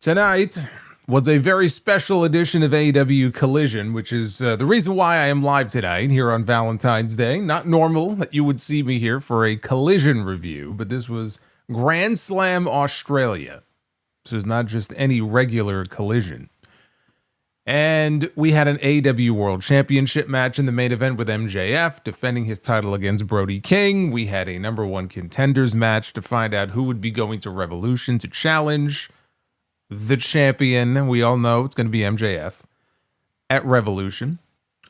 Tonight was a very special edition of AEW Collision, which is the reason why I am live tonight here on Valentine's Day. Not normal that you would see me here for a Collision review, but this was Grand Slam Australia. This is not just any regular Collision. And we had an AEW World Championship match in the main event with MJF defending his title against Brody King. We had a number one contenders match to find out who would be going to Revolution to challenge the champion. We all know it's going to be MJF at Revolution.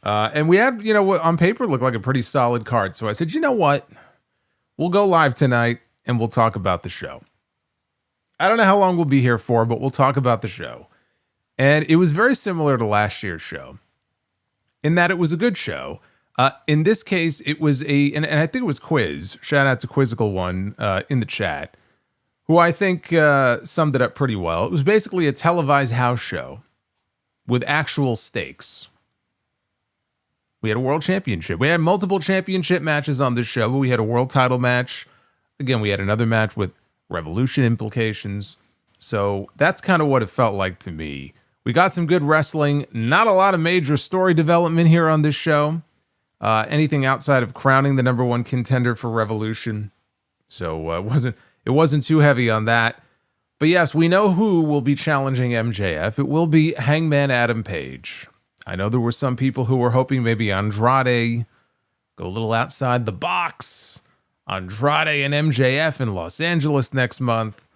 And we had, what on paper looked like a pretty solid card. So I said, you know what? We'll go live tonight and we'll talk about the show. I don't know how long we'll be here for, but we'll talk about the show. And it was very similar to last year's show in that it was a good show. In this case, it was and I think it was Quiz. Shout out to Quizzical One in the chat, who I think summed it up pretty well. It was basically a televised house show with actual stakes. We had a world championship. We had multiple championship matches on this show, but we had a world title match. Again, we had another match with Revolution implications. So that's kind of what it felt like to me. We got some good wrestling. Not a lot of major story development here on this show. Anything outside of crowning the number one contender for Revolution. So it wasn't too heavy on that. But yes, we know who will be challenging MJF. It will be Hangman Adam Page. I know there were some people who were hoping maybe Andrade, go a little outside the box. Andrade and MJF in Los Angeles next month.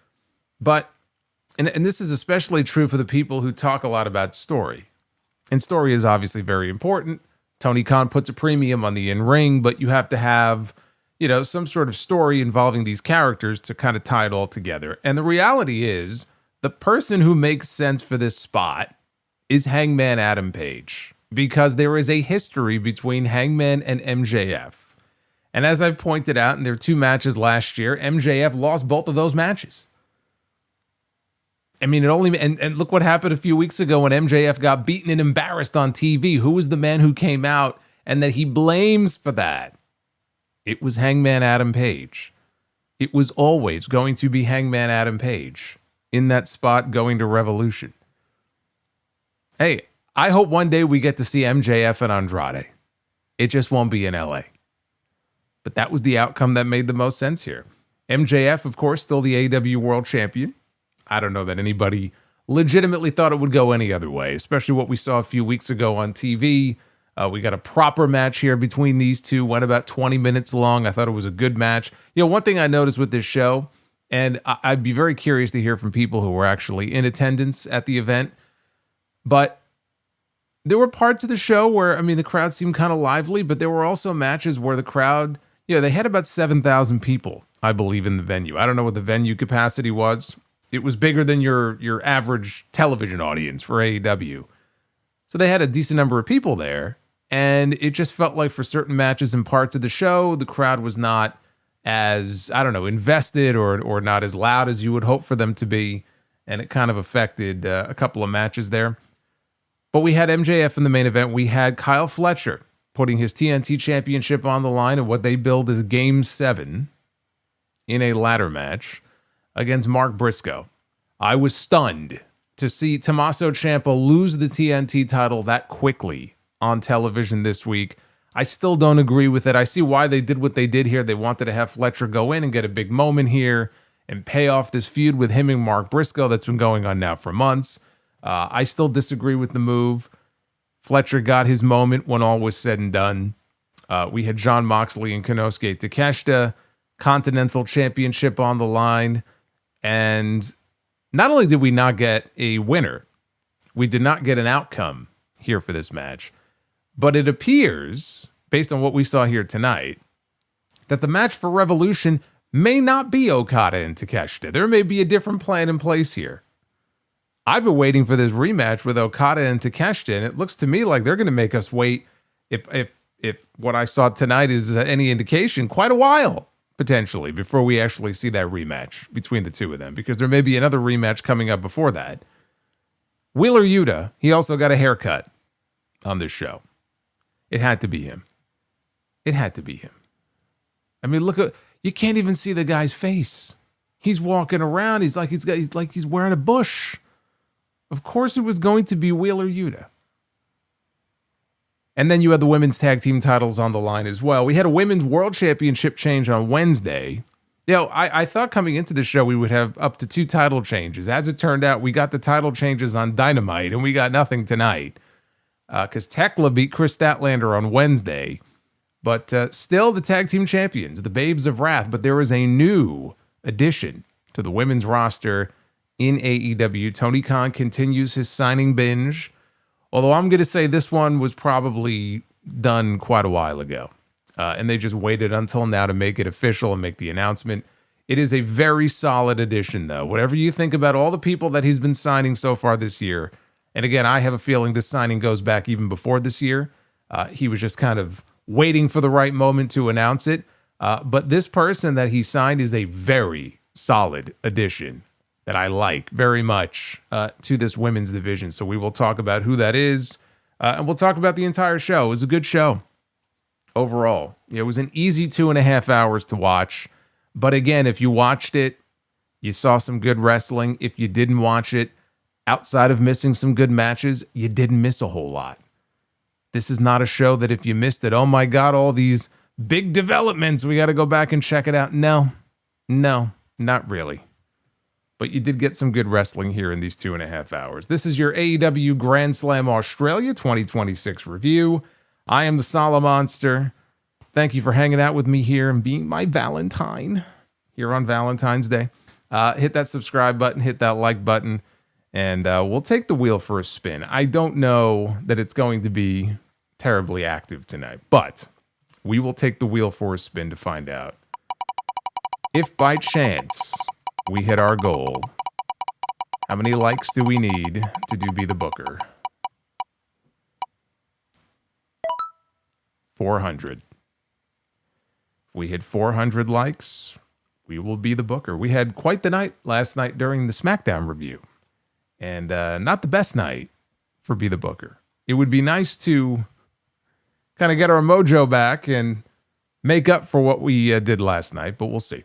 But, and this is especially true for the people who talk a lot about story. And story is obviously very important. Tony Khan puts a premium on the in-ring, but you have to have some sort of story involving these characters to kind of tie it all together. And the reality is, the person who makes sense for this spot is Hangman Adam Page, because there is a history between Hangman and MJF. And as I've pointed out in their two matches last year, MJF lost both of those matches. I mean, and look what happened a few weeks ago when MJF got beaten and embarrassed on TV. Who was the man who came out and that he blames for that? It was Hangman Adam Page. It was always going to be Hangman Adam Page in that spot going to Revolution. Hey, I hope one day we get to see MJF and Andrade. It just won't be in LA. But that was the outcome that made the most sense here. MJF, of course, still the AEW World Champion. I don't know that anybody legitimately thought it would go any other way, especially what we saw a few weeks ago on TV. We got a proper match here between these two, went about 20 minutes long. I thought it was a good match. One thing I noticed with this show, and I'd be very curious to hear from people who were actually in attendance at the event, but there were parts of the show where, the crowd seemed kind of lively, but there were also matches where the crowd, they had about 7,000 people, I believe, in the venue. I don't know what the venue capacity was. It was bigger than your average television audience for AEW. So they had a decent number of people there. And it just felt like for certain matches and parts of the show, the crowd was not as, invested or not as loud as you would hope for them to be. And it kind of affected a couple of matches there. But we had MJF in the main event. We had Kyle Fletcher putting his TNT championship on the line in what they billed as Game 7 in a ladder match against Mark Briscoe. I was stunned to see Tommaso Ciampa lose the TNT title that quickly on television this week. I still don't agree with it. I see why they did what they did here. They wanted to have Fletcher go in and get a big moment here and pay off this feud with him and Mark Briscoe that's been going on now for months. I still disagree with the move. Fletcher got his moment when all was said and done. We had Jon Moxley and Konosuke Takeshita, Continental Championship on the line. And not only did we not get a winner, we did not get an outcome here for this match, but it appears, based on what we saw here tonight, that the match for Revolution may not be Okada and Takeshita. There may be a different plan in place here. I've been waiting for this rematch with Okada and Takeshita, and it looks to me like they're going to make us wait, if what I saw tonight is any indication, quite a while, potentially, before we actually see that rematch between the two of them, because there may be another rematch coming up before that. Wheeler Yuta, he also got a haircut on this show. It had to be him. It had to be him. Look at, you can't even see the guy's face. He's walking around. He's like he's wearing a bush. Of course it was going to be Wheeler Yuta. And then you had the women's tag team titles on the line as well. We had a women's world championship change on Wednesday. I thought coming into the show we would have up to 2 title changes. As it turned out, we got the title changes on Dynamite, and we got nothing tonight. Because Tekla beat Chris Statlander on Wednesday. But still the tag team champions, the Babes of Wrath. But there is a new addition to the women's roster in AEW. Tony Khan continues his signing binge. Although I'm going to say this one was probably done quite a while ago. And they just waited until now to make it official and make the announcement. It is a very solid addition, though. Whatever you think about all the people that he's been signing so far this year, and again, I have a feeling this signing goes back even before this year. He was just kind of waiting for the right moment to announce it. But this person that he signed is a very solid addition that I like very much to this women's division. So we will talk about who that is, and we'll talk about the entire show. It was a good show overall. It was an easy 2.5 hours to watch. But again, if you watched it, you saw some good wrestling. If you didn't watch it, outside of missing some good matches, you didn't miss a whole lot. This is not a show that if you missed it, oh my God, all these big developments, we got to go back and check it out. No, not really. But you did get some good wrestling here in these 2.5 hours. This is your AEW Grand Slam Australia 2026 review. I am the Solomonster. Thank you for hanging out with me here and being my Valentine here on Valentine's Day. Hit that subscribe button, hit that like button, and we'll take the wheel for a spin. I don't know that it's going to be terribly active tonight, but we will take the wheel for a spin to find out. If by chance we hit our goal, how many likes do we need to do Be the Booker? 400. If we hit 400 likes, we will be the Booker. We had quite the night last night during the SmackDown review. And not the best night for Be the Booker. It would be nice to kind of get our mojo back and make up for what we did last night, but we'll see.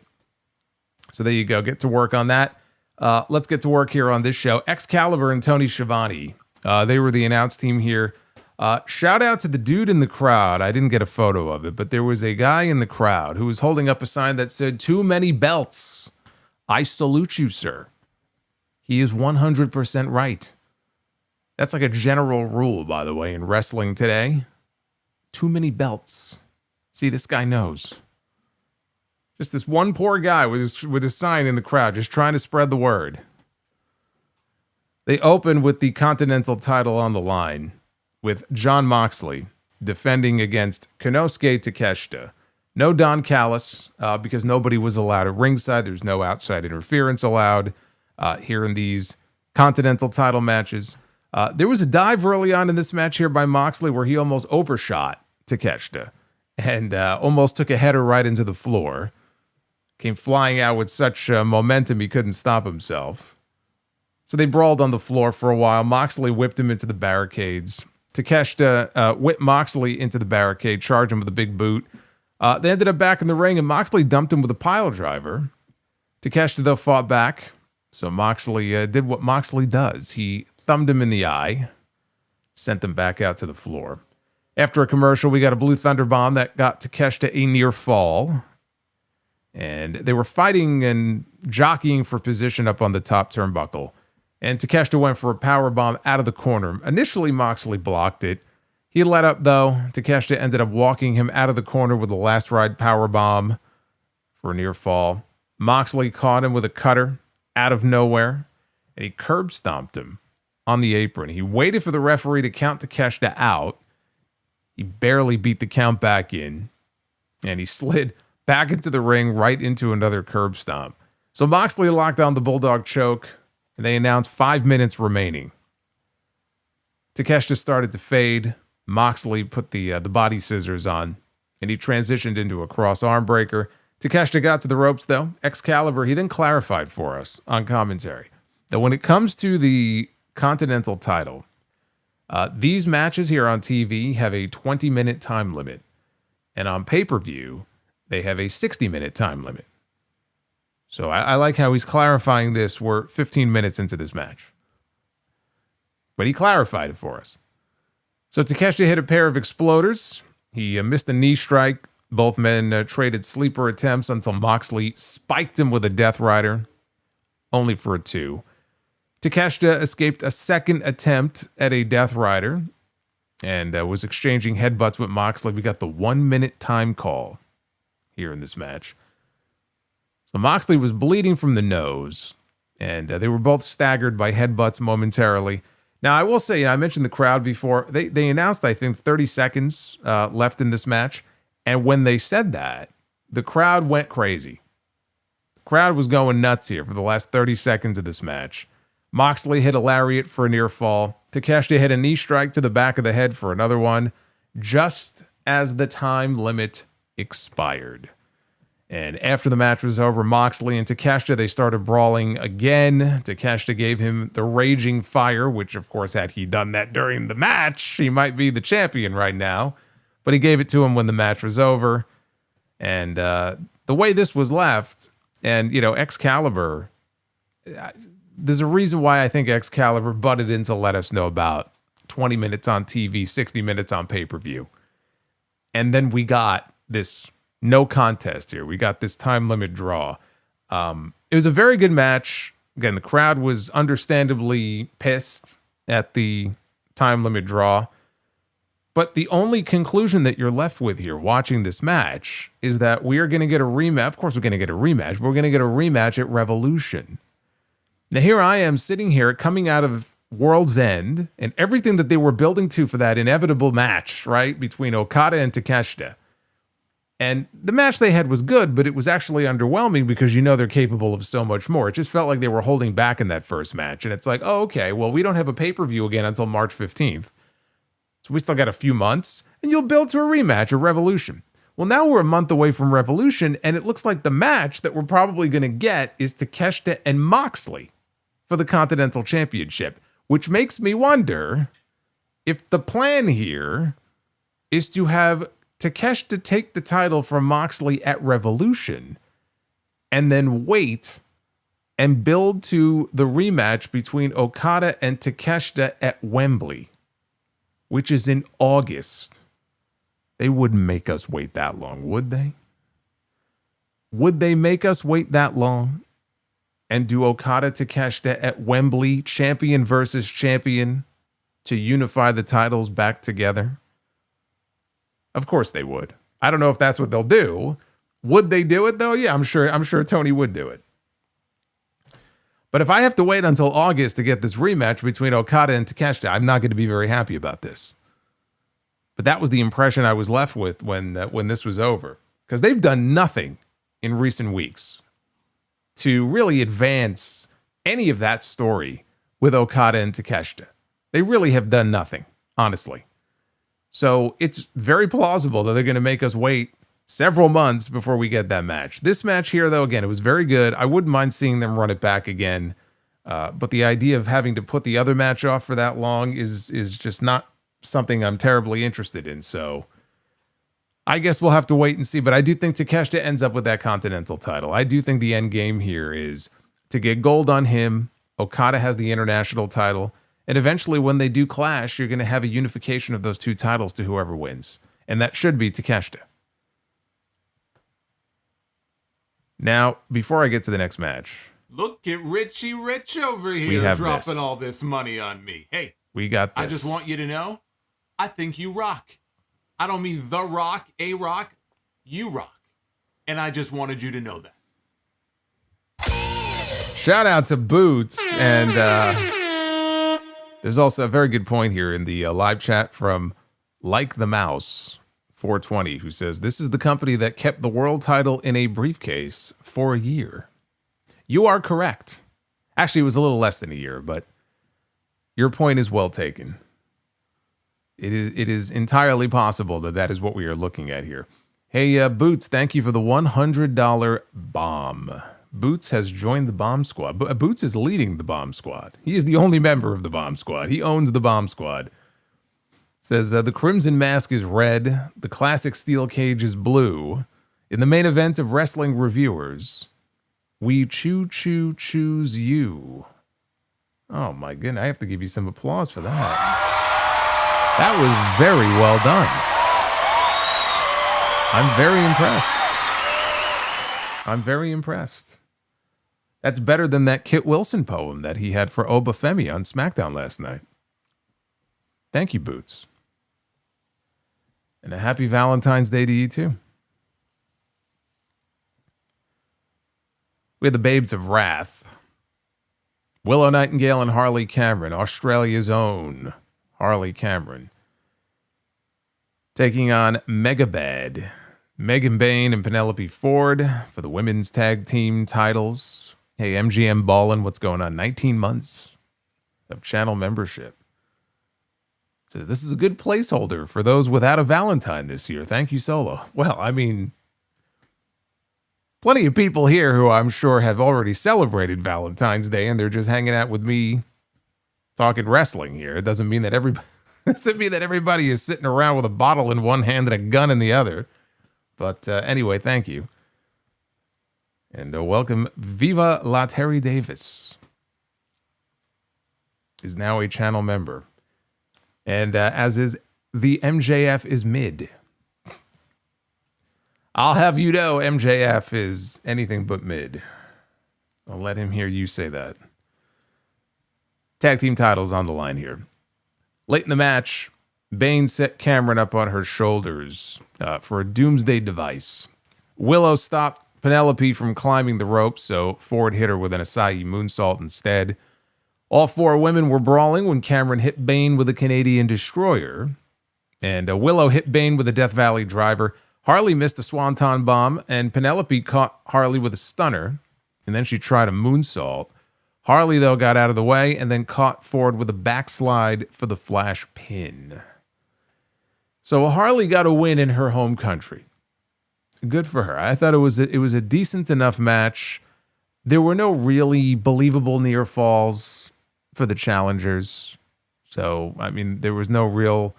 So there you go. Get to work on that. Let's get to work here on this show. Excalibur and Tony Schiavone. They were the announce team here. Shout out to the dude in the crowd. I didn't get a photo of it, but there was a guy in the crowd who was holding up a sign that said, "Too many belts. I salute you, sir." He is 100% right. That's like a general rule, by the way, in wrestling today. Too many belts. See, this guy knows. Just this one poor guy with his sign in the crowd, just trying to spread the word. They open with the Continental title on the line, with Jon Moxley defending against Konosuke Takeshita. No Don Callis, because nobody was allowed at ringside. There's no outside interference allowed here in these Continental title matches. There was a dive early on in this match here by Moxley where he almost overshot Takeshita and almost took a header right into the floor. Came flying out with such momentum he couldn't stop himself. So they brawled on the floor for a while. Moxley whipped him into the barricades. Takeshita whipped Moxley into the barricade, charged him with a big boot. They ended up back in the ring, and Moxley dumped him with a pile driver. Takeshita, though, fought back. So Moxley did what Moxley does. He thumbed him in the eye, sent him back out to the floor. After a commercial, we got a Blue Thunder Bomb that got Takeshita a near fall. And they were fighting and jockeying for position up on the top turnbuckle. And Takeshita went for a power bomb out of the corner. Initially, Moxley blocked it. He let up, though. Takeshita ended up walking him out of the corner with a last ride power bomb for a near fall. Moxley caught him with a cutter out of nowhere, and he curb stomped him on the apron. He waited for the referee to count Takeshita out. He barely beat the count back in, and he slid back into the ring, right into another curb stomp. So Moxley locked down the Bulldog choke, and they announced 5 minutes remaining. Takeshita started to fade. Moxley put the body scissors on, and he transitioned into a cross arm breaker. Takeshita got to the ropes, though. Excalibur, he then clarified for us on commentary that when it comes to the Continental title, these matches here on TV have a 20-minute time limit, and on pay-per-view, they have a 60-minute time limit. So I like how he's clarifying this. We're 15 minutes into this match. but he clarified it for us. So Takeshita hit a pair of exploders. He missed a knee strike. Both men traded sleeper attempts until Moxley spiked him with a Death Rider, only for a 2. Takeshita escaped a second attempt at a Death Rider and was exchanging headbutts with Moxley. We got the 1-minute time call here in this match. So Moxley was bleeding from the nose, and they were both staggered by headbutts momentarily. Now, I will say, I mentioned the crowd before. They announced, I think, 30 seconds left in this match. And when they said that, the crowd went crazy. The crowd was going nuts here for the last 30 seconds of this match. Moxley hit a lariat for a near fall. Takeshita hit a knee strike to the back of the head for another one, just as the time limit expired. And after the match was over, Moxley and Takeshita, they started brawling again. Takeshita gave him the Raging Fire, which, of course, had he done that during the match, he might be the champion right now. But he gave it to him when the match was over. And the way this was left, and, Excalibur, there's a reason why I think Excalibur butted in to let us know about 20 minutes on TV, 60 minutes on pay-per-view. And then we got this no contest here. We got this time limit draw. It was a very good match. Again, the crowd was understandably pissed at the time limit draw. But the only conclusion that you're left with here watching this match is that we are going to get a rematch. Of course, we're going to get a rematch, but we're going to get a rematch at Revolution. Now, here I am sitting here coming out of World's End and everything that they were building to for that inevitable match, right, between Okada and Takeshita. And the match they had was good, but it was actually underwhelming because they're capable of so much more. It just felt like they were holding back in that first match. And it's like, oh, okay, well, we don't have a pay-per-view again until March 15th. So we still got a few months, and you'll build to a rematch or Revolution. Well, now we're a month away from Revolution, and it looks like the match that we're probably going to get is Takeshita and Moxley for the Continental Championship, which makes me wonder if the plan here is to have Takeshita take the title from Moxley at Revolution and then wait and build to the rematch between Okada and Takeshita at Wembley, which is in August. They wouldn't make us wait that long, would they? Would they make us wait that long and do Okada Takeshita at Wembley, champion versus champion, to unify the titles back together? Of course they would. I don't know if that's what they'll do. Would they do it though? Yeah, I'm sure Toni would do it. But if I have to wait until August to get this rematch between Okada and Takeshita, I'm not going to be very happy about this. But that was the impression I was left with when this was over, because they've done nothing in recent weeks to really advance any of that story with Okada and Takeshita. They really have done nothing, honestly. So it's very plausible that they're going to make us wait several months before we get that match. This match here, though, again, it was very good. I wouldn't mind seeing them run it back again. But the idea of having to put the other match off for that long is just not something I'm terribly interested in. So I guess we'll have to wait and see. But I do think Takeshita ends up with that Continental title. I do think the end game here is to get gold on him. Okada has the international title. And eventually, when they do clash, you're going to have a unification of those two titles to whoever wins. And that should be Takeshita. Now, before I get to the next match, look at Richie Rich over here dropping all this money on me. Hey, we got this. I just want you to know, I think you rock. I don't mean The Rock, A-Rock, you rock. And I just wanted you to know that. Shout out to Boots. And there's also a very good point here in the live chat from Like the Mouse 420, who says, this is the company that kept the world title in a briefcase for a year. You are correct. Actually, it was a little less than a year, but your point is well taken. It is entirely possible that is what we are looking at here. Hey, Boots, thank you for the $100 bomb. Boots has joined the Bomb Squad. Boots is leading the Bomb Squad. He is the only member of the Bomb Squad. He owns the Bomb Squad. Says, the Crimson Mask is red. The classic steel cage is blue. In the main event of Wrestling Reviewers, we choose you. Oh my goodness, I have to give you some applause for that. That was very well done. I'm very impressed. I'm very impressed. That's better than that Kit Wilson poem that he had for Obafemi on SmackDown last night. Thank you, Boots. And a happy Valentine's Day to you, too. We had the Babes of Wrath. Willow Nightingale and Harley Cameron, Australia's own Harley Cameron, taking on Megabad, Megan Bayne and Penelope Ford for the women's tag team titles. Hey, MGM Ballin', what's going on? 19 months of channel membership. Says this is a good placeholder for those without a Valentine this year. Thank you, Solo. Well, I mean, plenty of people here who I'm sure have already celebrated Valentine's Day, and they're just hanging out with me talking wrestling here. It doesn't mean that everybody is sitting around with a bottle in one hand and a gun in the other. But anyway, thank you. And welcome, Viva La Terry Davis is now a channel member. And as is the MJF is mid. I'll have you know MJF is anything but mid. I'll let him hear you say that. Tag team titles on the line here. Late in the match, Bayne set Cameron up on her shoulders for a doomsday device. Willow stopped Penelope from climbing the ropes, so Ford hit her with an Asai moonsault instead. All four women were brawling when Cameron hit Bayne with a Canadian Destroyer. And Willow hit Bayne with a Death Valley driver. Harley missed a Swanton bomb, and Penelope caught Harley with a stunner. And then she tried a moonsault. Harley, though, got out of the way and then caught Ford with a backslide for the flash pin. So Harley got a win in her home country. Good for her. I thought it was a decent enough match. There were no really believable near falls for the challengers. So, I mean, there was no real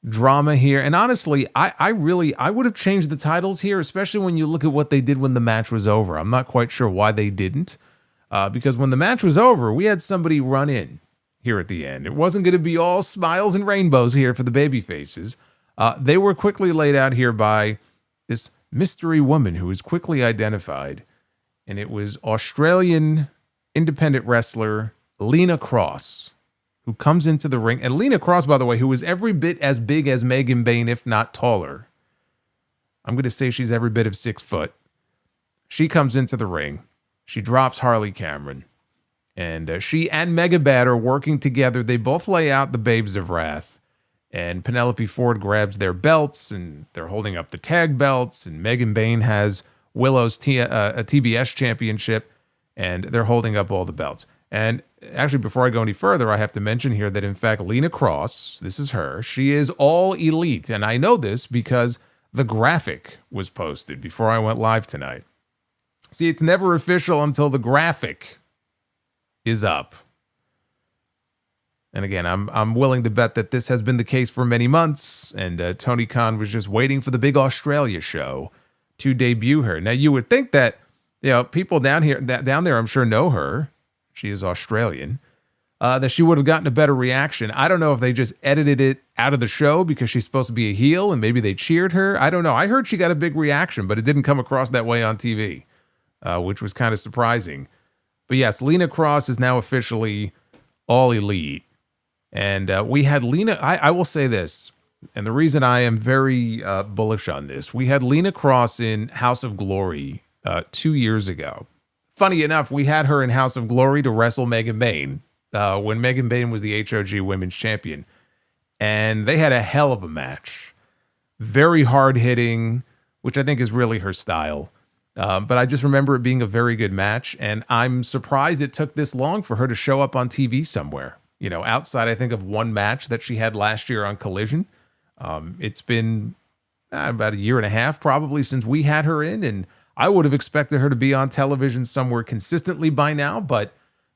drama here. And honestly, I would have changed the titles here, especially when you look at what they did when the match was over. I'm not quite sure why they didn't. Because when the match was over, we had somebody run in here at the end. It wasn't going to be all smiles and rainbows here for the baby faces. They were quickly laid out here by this mystery woman who was quickly identified. And it was Australian independent wrestler Lena Cross, who comes into the ring. And Lena Cross, by the way, who is every bit as big as Megan Bayne, if not taller. I'm going to say she's every bit of 6 foot. She comes into the ring. She drops Harley Cameron. And she and Megabad are working together. They both lay out the Babes of Wrath. And Penelope Ford grabs their belts, and they're holding up the tag belts. And Megan Bayne has Willow's a TBS championship, and they're holding up all the belts. And actually, before I go any further, I have to mention here that, in fact, Lena Cross, this is her, she is all elite. And I know this because the graphic was posted before I went live tonight. See, it's never official until the graphic is up. And again, I'm willing to bet that this has been the case for many months, and Tony Khan was just waiting for the big Australia show to debut her. Now, you would think that, you know, people down there, I'm sure know her. She is Australian. That she would have gotten a better reaction. I don't know if they just edited it out of the show because she's supposed to be a heel and maybe they cheered her. I don't know. I heard she got a big reaction, but it didn't come across that way on TV, which was kind of surprising. But yes, Lena Cross is now officially all elite. And we had Lena, I will say this, and the reason I am very bullish on this, we had Lena Cross in House of Glory 2 years ago. Funny enough, we had her in House of Glory to wrestle Megan Bayne when Megan Bayne was the HOG Women's Champion. And they had a hell of a match. Very hard-hitting, which I think is really her style. But I just remember it being a very good match, and I'm surprised it took this long for her to show up on TV somewhere. You know, outside, I think, of one match that she had last year on Collision. It's been about 1.5 years probably since we had her in, and I would have expected her to be on television somewhere consistently by now, but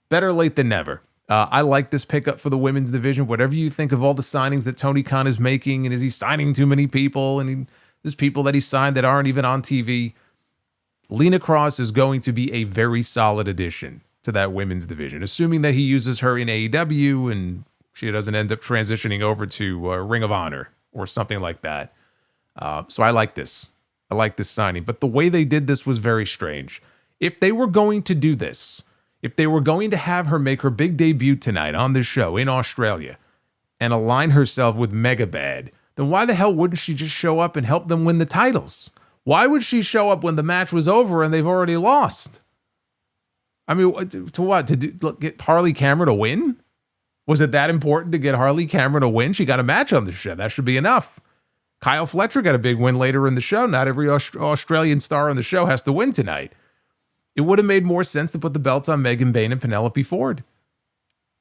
better late than never. I like this pickup for the women's division. Whatever you think of all the signings that Tony Khan is making, and is he signing too many people, and there's people that he signed that aren't even on TV, Lena Cross is going to be a very solid addition to that women's division, assuming that he uses her in AEW and she doesn't end up transitioning over to Ring of Honor or something like that. So I like this. I like this signing. But the way they did this was very strange. If they were going to do this, if they were going to have her make her big debut tonight on this show in Australia and align herself with Megabad, then why the hell wouldn't she just show up and help them win the titles? Why would she show up when the match was over and they've already lost? I mean, to what? Get Harley Cameron to win? Was it that important to get Harley Cameron to win? She got a match on the show. That should be enough. Kyle Fletcher got a big win later in the show. Not every Australian star on the show has to win tonight. It would have made more sense to put the belts on Megan Bayne and Penelope Ford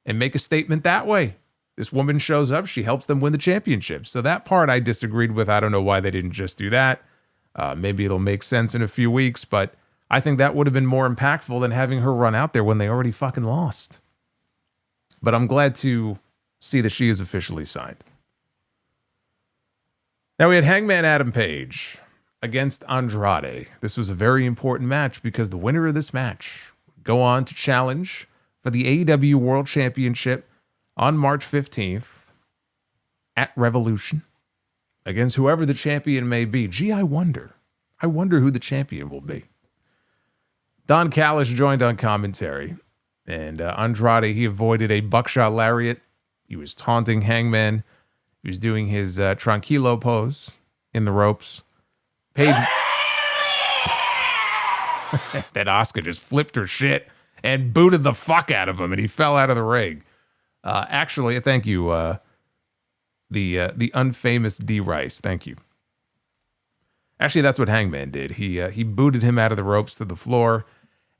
and make a statement that way. This woman shows up. She helps them win the championship. So that part I disagreed with. I don't know why they didn't just do that. Maybe it'll make sense in a few weeks, but I think that would have been more impactful than having her run out there when they already fucking lost. But I'm glad to see that she is officially signed. Now we had Hangman Adam Page against Andrade. This was a very important match because the winner of this match would go on to challenge for the AEW World Championship on March 15th at Revolution against whoever the champion may be. Gee, I wonder who the champion will be. Don Callis joined on commentary. And Andrade, he avoided a buckshot lariat. He was taunting Hangman. He was doing his tranquilo pose in the ropes. Page. That Asuka just flipped her shit and booted the fuck out of him, and he fell out of the ring. Actually, thank you, the unfamous D. Rice. Thank you. Actually, that's what Hangman did. He booted him out of the ropes to the floor.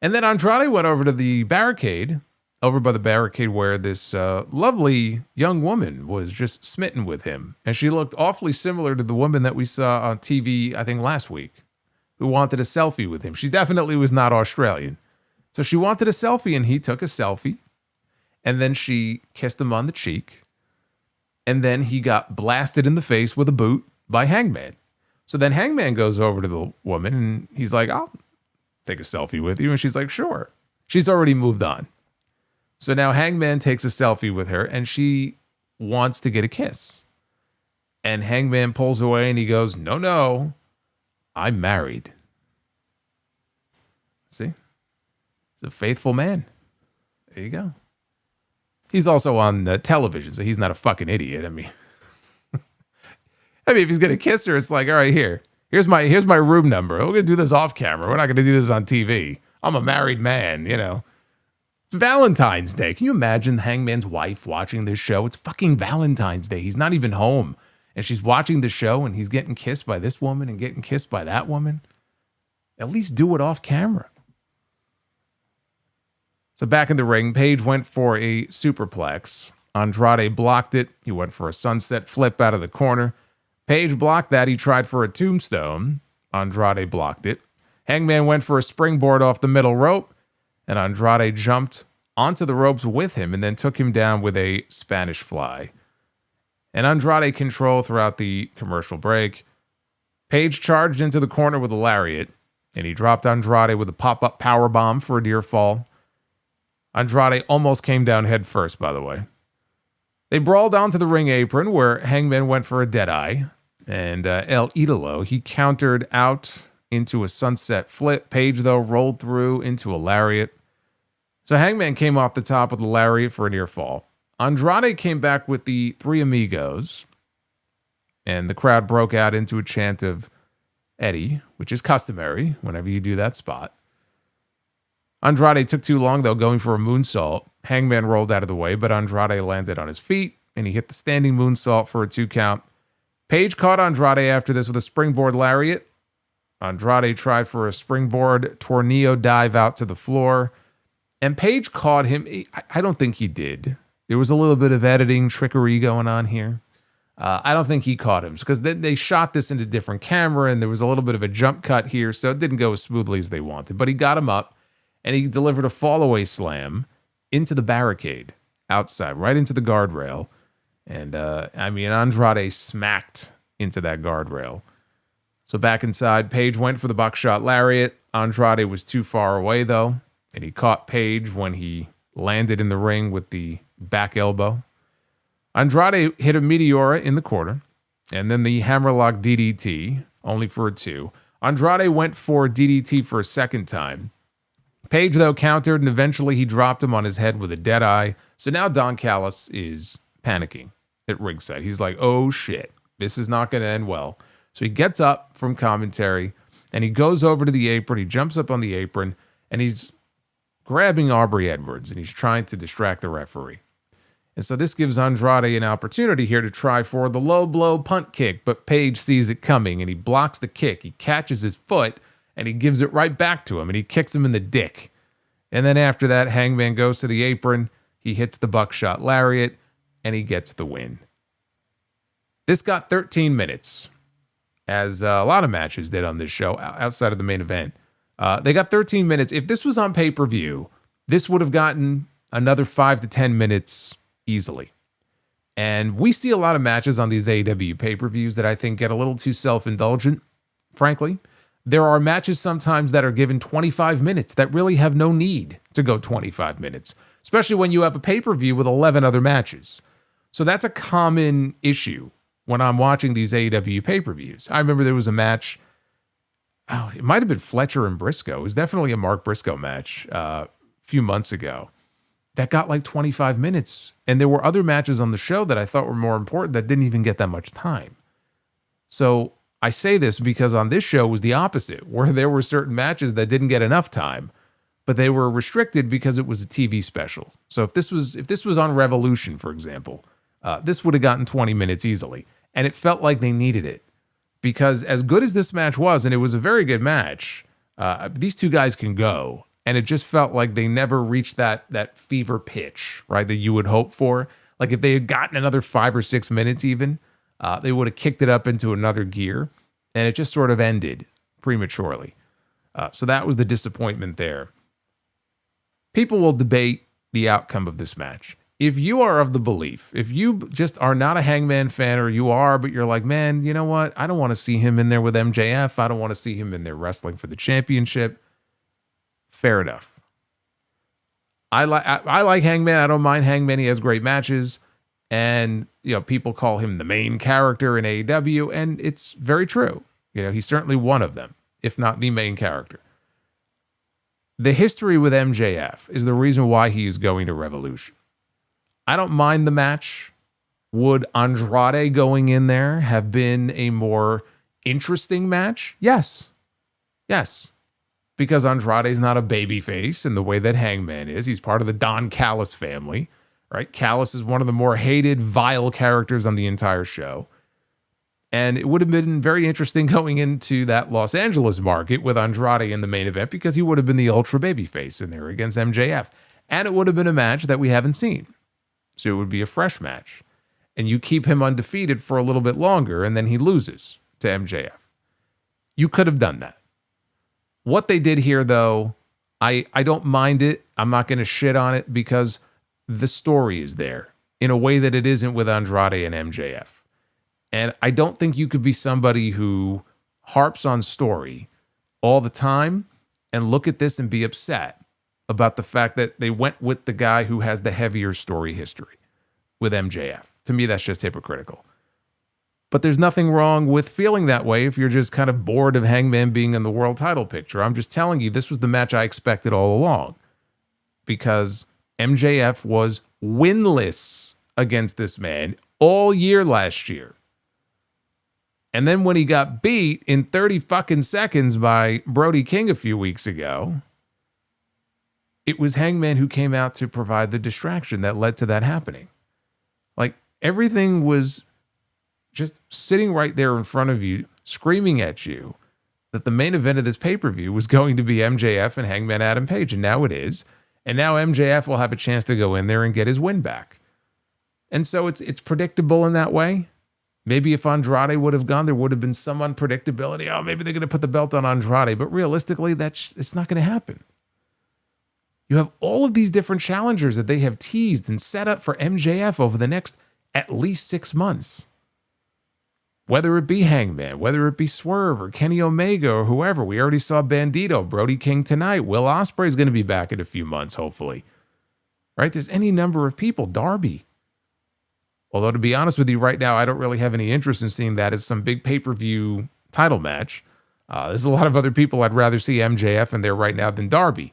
And then Andrade went over to the barricade, over by the barricade where this lovely young woman was just smitten with him. And she looked awfully similar to the woman that we saw on TV, I think last week, who wanted a selfie with him. She definitely was not Australian. So she wanted a selfie and he took a selfie. And then she kissed him on the cheek. And then he got blasted in the face with a boot by Hangman. So then Hangman goes over to the woman and he's like, I'll take a selfie with you. And she's like, sure. She's already moved on. So now Hangman takes a selfie with her and she wants to get a kiss. And Hangman pulls away and he goes, no, I'm married. See? He's a faithful man. There you go. He's also on television, so he's not a fucking idiot. I mean, if he's going to kiss her, it's like, all right, here's my room number. We're going to do this off camera. We're not going to do this on TV. I'm a married man, you know. It's Valentine's Day. Can you imagine Hangman's wife watching this show? It's fucking Valentine's Day. He's not even home. And she's watching the show and he's getting kissed by this woman and getting kissed by that woman. At least do it off camera. So back in the ring, Page went for a superplex. Andrade blocked it. He went for a sunset flip out of the corner. Page blocked that. He tried for a tombstone. Andrade blocked it. Hangman went for a springboard off the middle rope. And Andrade jumped onto the ropes with him and then took him down with a Spanish fly. And Andrade controlled throughout the commercial break. Page charged into the corner with a lariat. And he dropped Andrade with a pop-up powerbomb for a near fall. Andrade almost came down head first, by the way. They brawled onto the ring apron where Hangman went for a deadeye. And El Idolo, he countered out into a sunset flip. Page, though, rolled through into a lariat. So Hangman came off the top with a lariat for a near fall. Andrade came back with the Three Amigos. And the crowd broke out into a chant of Eddie, which is customary whenever you do that spot. Andrade took too long, though, going for a moonsault. Hangman rolled out of the way, but Andrade landed on his feet, and he hit the standing moonsault for a 2 count. Page caught Andrade after this with a springboard lariat. Andrade tried for a springboard tornado dive out to the floor, and Page caught him. I don't think he did. There was a little bit of editing trickery going on here. I don't think he caught him because they shot this into different camera, and there was a little bit of a jump cut here, so it didn't go as smoothly as they wanted. But he got him up. And he delivered a fallaway slam into the barricade outside, right into the guardrail. And, Andrade smacked into that guardrail. So back inside, Page went for the buckshot lariat. Andrade was too far away, though. and he caught Page when he landed in the ring with the back elbow. Andrade hit a Meteora in the corner, and then the hammerlock DDT, only for a 2. Andrade went for DDT for a second time. Page, though, countered, and eventually he dropped him on his head with a dead eye. So now Don Callis is panicking at ringside. He's like, oh shit, this is not going to end well. So he gets up from commentary, and he goes over to the apron. He jumps up on the apron, and he's grabbing Aubrey Edwards, and he's trying to distract the referee. And so this gives Andrade an opportunity here to try for the low blow punt kick, but Page sees it coming, and he blocks the kick. He catches his foot, and he gives it right back to him, and he kicks him in the dick. And then after that, Hangman goes to the apron, he hits the buckshot lariat, and he gets the win. This got 13 minutes, as a lot of matches did on this show outside of the main event. They got 13 minutes. If this was on pay-per-view, this would have gotten another 5 to 10 minutes easily. And we see a lot of matches on these AEW pay-per-views that I think get a little too self-indulgent, frankly. There are matches sometimes that are given 25 minutes that really have no need to go 25 minutes, especially when you have a pay-per-view with 11 other matches. So that's a common issue when I'm watching these AEW pay-per-views. I remember there was a match, it might have been Fletcher and Briscoe. It was definitely a Mark Briscoe match a few months ago that got like 25 minutes. And there were other matches on the show that I thought were more important that didn't even get that much time. So I say this because on this show was the opposite, where there were certain matches that didn't get enough time, but they were restricted because it was a TV special. So if this was on Revolution, for example, this would have gotten 20 minutes easily. And it felt like they needed it because as good as this match was, and it was a very good match, these two guys can go. And it just felt like they never reached that fever pitch, right, that you would hope for. Like if they had gotten another 5 or 6 minutes even, they would have kicked it up into another gear, and it just sort of ended prematurely. So that was the disappointment there. People will debate the outcome of this match. If you are of the belief, if you just are not a Hangman fan, or you are, but you're like, man, you know what? I don't want to see him in there with MJF. I don't want to see him in there wrestling for the championship. Fair enough. I like Hangman. I don't mind Hangman. He has great matches. And, you know, people call him the main character in AEW, and it's very true. You know, he's certainly one of them, if not the main character. The history with MJF is the reason why he is going to Revolution. I don't mind the match. Would Andrade going in there have been a more interesting match? Yes. Yes. Because Andrade is not a babyface in the way that Hangman is. He's part of the Don Callis family. Right? Callis is one of the more hated, vile characters on the entire show. And it would have been very interesting going into that Los Angeles market with Andrade in the main event because he would have been the ultra babyface in there against MJF. And it would have been a match that we haven't seen. So it would be a fresh match. And you keep him undefeated for a little bit longer and then he loses to MJF. You could have done that. What they did here, though, I don't mind it. I'm not going to shit on it because the story is there in a way that it isn't with Andrade and MJF. And I don't think you could be somebody who harps on story all the time and look at this and be upset about the fact that they went with the guy who has the heavier story history with MJF. To me, that's just hypocritical. But there's nothing wrong with feeling that way if you're just kind of bored of Hangman being in the world title picture. I'm just telling you, this was the match I expected all along because MJF was winless against this man all year last year. And then when he got beat in 30 fucking seconds by Brody King a few weeks ago, it was Hangman who came out to provide the distraction that led to that happening. Like everything was just sitting right there in front of you, screaming at you that the main event of this pay-per-view was going to be MJF and Hangman Adam Page. And now it is. And now MJF will have a chance to go in there and get his win back. And so it's predictable in that way. Maybe if Andrade would have gone, there would have been some unpredictability. Oh, maybe they're going to put the belt on Andrade. But realistically, it's not going to happen. You have all of these different challengers that they have teased and set up for MJF over the next at least 6 months. Whether it be Hangman, whether it be Swerve or Kenny Omega or whoever. We already saw Bandito, Brody King tonight. Will Ospreay's going to be back in a few months, hopefully. Right? There's any number of people. Darby. Although, to be honest with you right now, I don't really have any interest in seeing that as some big pay-per-view title match. There's a lot of other people I'd rather see MJF in there right now than Darby.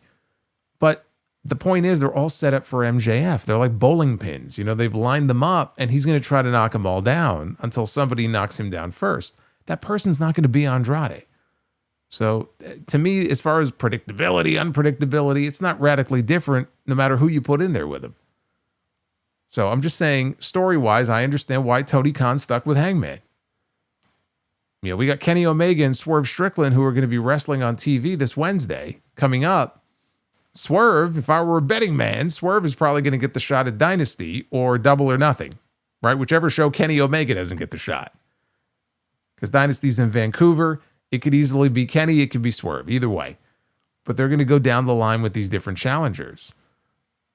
But the point is, they're all set up for MJF. They're like bowling pins. You know, they've lined them up, and he's going to try to knock them all down until somebody knocks him down first. That person's not going to be Andrade. So, to me, as far as predictability, unpredictability, it's not radically different no matter who you put in there with him. So, I'm just saying, story-wise, I understand why Tony Khan stuck with Hangman. You know, we got Kenny Omega and Swerve Strickland who are going to be wrestling on TV this Wednesday coming up. Swerve, if I were a betting man, Swerve is probably going to get the shot at Dynasty or Double or Nothing, right? Whichever show Kenny Omega doesn't get the shot. Because Dynasty's in Vancouver. It could easily be Kenny. It could be Swerve. Either way. But they're going to go down the line with these different challengers.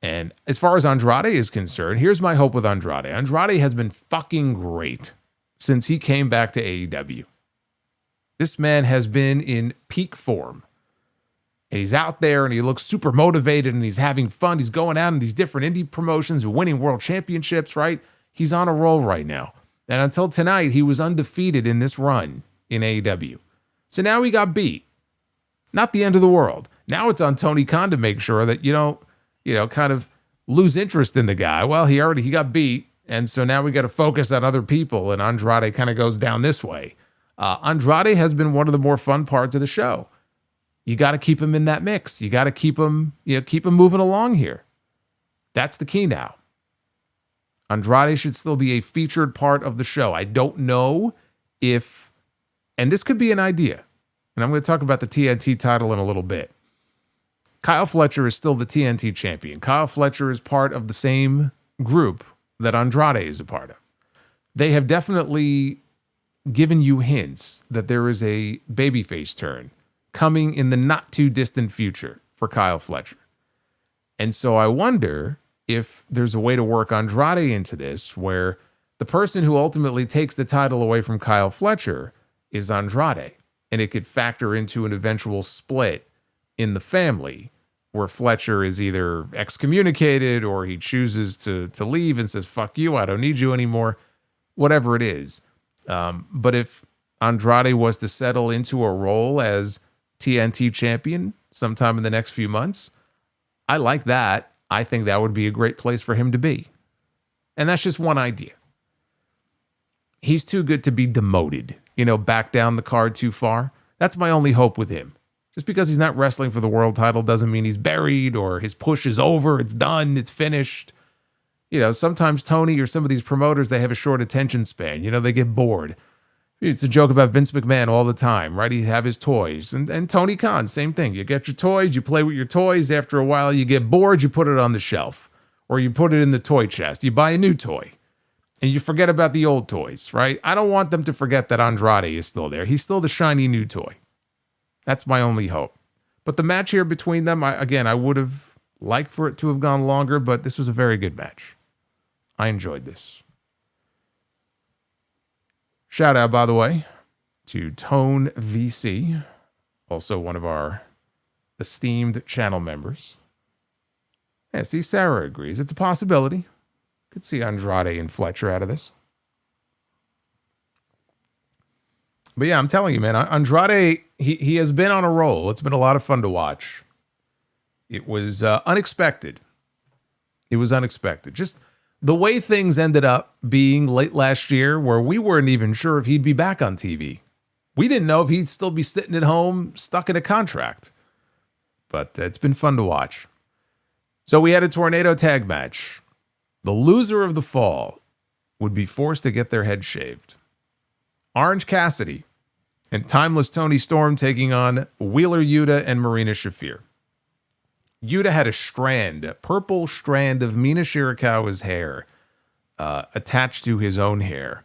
And as far as Andrade is concerned, here's my hope with Andrade. Andrade has been fucking great since he came back to AEW. This man has been in peak form. And he's out there and he looks super motivated and he's having fun. He's going out in these different indie promotions and winning world championships, right? He's on a roll right now. And until tonight, he was undefeated in this run in AEW. So now he got beat. Not the end of the world. Now it's on Tony Khan to make sure that you don't, kind of lose interest in the guy. Well, he got beat. And so now we got to focus on other people. And Andrade kind of goes down this way. Andrade has been one of the more fun parts of the show. You got to keep him in that mix. You got to keep him moving along here. That's the key now. Andrade should still be a featured part of the show. I don't know if, and this could be an idea, and I'm going to talk about the TNT title in a little bit. Kyle Fletcher is still the TNT champion. Kyle Fletcher is part of the same group that Andrade is a part of. They have definitely given you hints that there is a babyface turn coming in the not too distant future for Kyle Fletcher. And so I wonder if there's a way to work Andrade into this where the person who ultimately takes the title away from Kyle Fletcher is Andrade. And it could factor into an eventual split in the family where Fletcher is either excommunicated or he chooses to leave and says, fuck you, I don't need you anymore, whatever it is. But if Andrade was to settle into a role as TNT champion sometime in the next few months, I like that. I think that would be a great place for him to be. And that's just one idea. He's too good to be demoted, back down the card too far. That's my only hope with him. Just because he's not wrestling for the world title doesn't mean he's buried or his push is over, it's done, it's finished. Sometimes Tony or some of these promoters, they have a short attention span. They get bored. It's a joke about Vince McMahon all the time, right? He'd have his toys. And Tony Khan, same thing. You get your toys, you play with your toys. After a while, you get bored, you put it on the shelf. Or you put it in the toy chest. You buy a new toy. And you forget about the old toys, right? I don't want them to forget that Andrade is still there. He's still the shiny new toy. That's my only hope. But the match here between them, I would have liked for it to have gone longer, but this was a very good match. I enjoyed this. Shout out, by the way, to Tone VC, also one of our esteemed channel members. Yeah, see, Sarah agrees. It's a possibility. Could see Andrade and Fletcher out of this. But yeah, I'm telling you, man, Andrade, he has been on a roll. It's been a lot of fun to watch. It was unexpected. It was unexpected. Just the way things ended up being late last year, where we weren't even sure if he'd be back on TV. We didn't know if he'd still be sitting at home, stuck in a contract. But it's been fun to watch. So we had a tornado tag match. The loser of the fall would be forced to get their head shaved. Orange Cassidy and Timeless Tony Storm taking on Wheeler Yuta and Marina Shafir. Yuta had a purple strand of Mina Shirakawa's hair attached to his own hair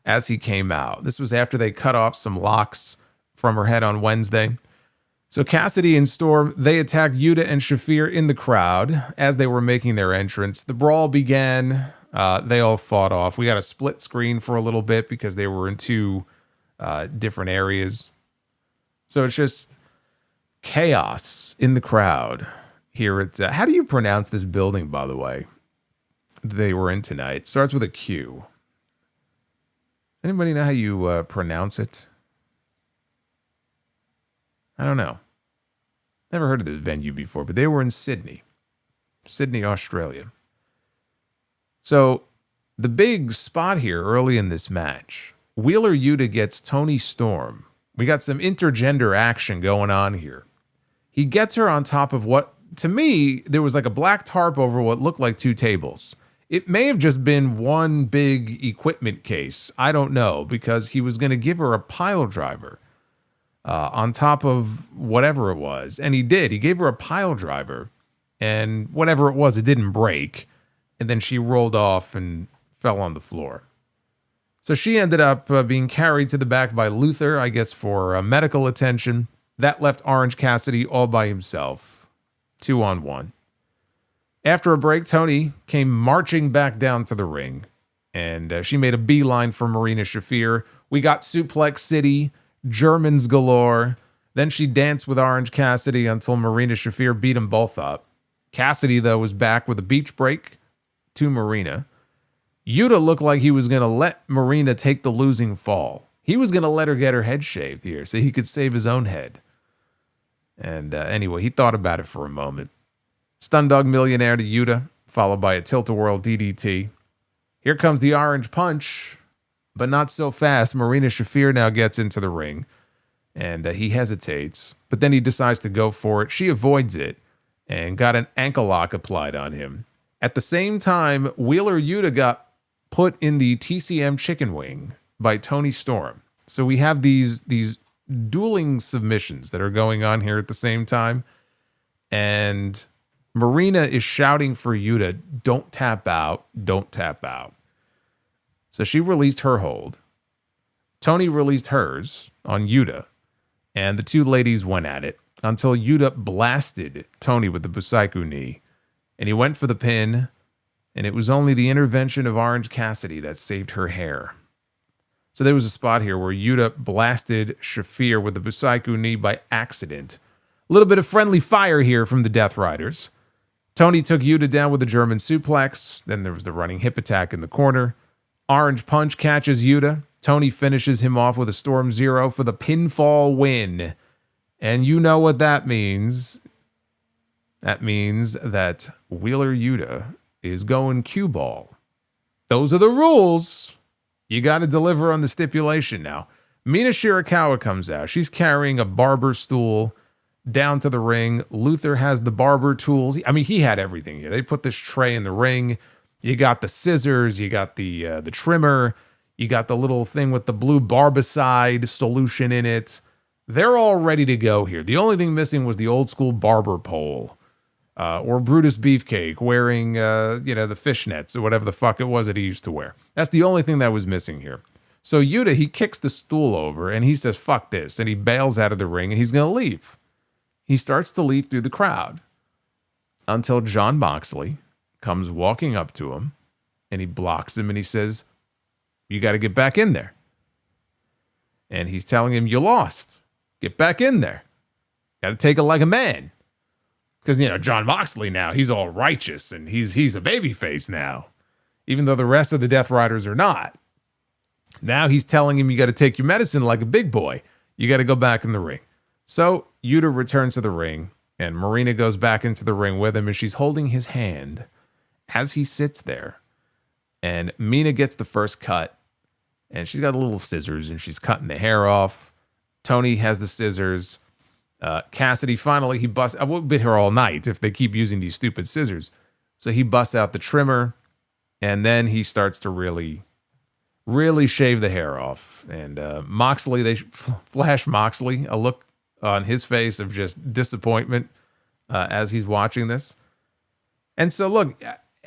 as he came out. This was after they cut off some locks from her head on Wednesday. So Cassidy and Storm, they attacked Yuta and Shafir in the crowd as they were making their entrance. The brawl began. They all fought off. We got a split screen for a little bit because they were in two different areas. So it's just chaos in the crowd here at... how do you pronounce this building, by the way? They were in tonight. It starts with a Q. Anybody know how you pronounce it? I don't know. Never heard of this venue before, but they were in Sydney, Australia. So the big spot here early in this match, Wheeler Yuta gets Toni Storm. We got some intergender action going on here. He gets her on top of what, to me, there was like a black tarp over what looked like two tables. It may have just been one big equipment case. I don't know, because he was going to give her a pile driver on top of whatever it was. And he did. He gave her a pile driver, and whatever it was, it didn't break. And then she rolled off and fell on the floor. So she ended up being carried to the back by Luther, I guess, for medical attention. That left Orange Cassidy all by himself, 2-on-1. After a break, Toni came marching back down to the ring, and she made a beeline for Marina Shafir. We got Suplex City, Germans galore. Then she danced with Orange Cassidy until Marina Shafir beat them both up. Cassidy, though, was back with a beach break to Marina. Yuta looked like he was going to let Marina take the losing fall. He was going to let her get her head shaved here so he could save his own head. And anyway, he thought about it for a moment. Stun Dog Millionaire to Yuta, followed by a Tilt-A-Whirl DDT. Here comes the Orange Punch, but not so fast. Marina Shafir now gets into the ring, and he hesitates, but then he decides to go for it. She avoids it and got an ankle lock applied on him. At the same time, Wheeler Yuta got put in the TCM chicken wing by Toni Storm. So we have these dueling submissions that are going on here at the same time. And Marina is shouting for Yuta, don't tap out, don't tap out. So she released her hold. Toni released hers on Yuta. And the two ladies went at it until Yuta blasted Toni with the Busaiku knee. And he went for the pin. And it was only the intervention of Orange Cassidy that saved her hair. So there was a spot here where Yuta blasted Shafir with the Busaiku knee by accident. A little bit of friendly fire here from the Death Riders. Toni took Yuta down with a German suplex. Then there was the running hip attack in the corner. Orange Punch catches Yuta. Toni finishes him off with a Storm Zero for the pinfall win. And you know what that means. That means that Wheeler Yuta is going cue ball. Those are the rules. You got to deliver on the stipulation now. Mina Shirakawa comes out. She's carrying a barber stool down to the ring. Luther has the barber tools. I mean, he had everything here. They put this tray in the ring. You got the scissors. You got the trimmer. You got the little thing with the blue barbicide solution in it. They're all ready to go here. The only thing missing was the old school barber pole. Or Brutus Beefcake wearing, the fishnets or whatever the fuck it was that he used to wear. That's the only thing that was missing here. So Yuta, he kicks the stool over and he says, fuck this. And he bails out of the ring and he's going to leave. He starts to leave through the crowd until Jon Moxley comes walking up to him and he blocks him and he says, you got to get back in there. And he's telling him, you lost. Get back in there. Got to take it like a man. Because, Jon Moxley now, he's all righteous and he's a babyface now, even though the rest of the Death Riders are not. Now he's telling him you got to take your medicine like a big boy. You got to go back in the ring. So Yuta returns to the ring and Marina goes back into the ring with him and she's holding his hand as he sits there. And Mina gets the first cut and she's got little scissors and she's cutting the hair off. Toni has the scissors. Cassidy finally, he busts. I won't bit her all night if they keep using these stupid scissors. So he busts out the trimmer and then he starts to really shave the hair off. And Moxley, they flash Moxley, a look on his face of just disappointment as he's watching this. And so, look,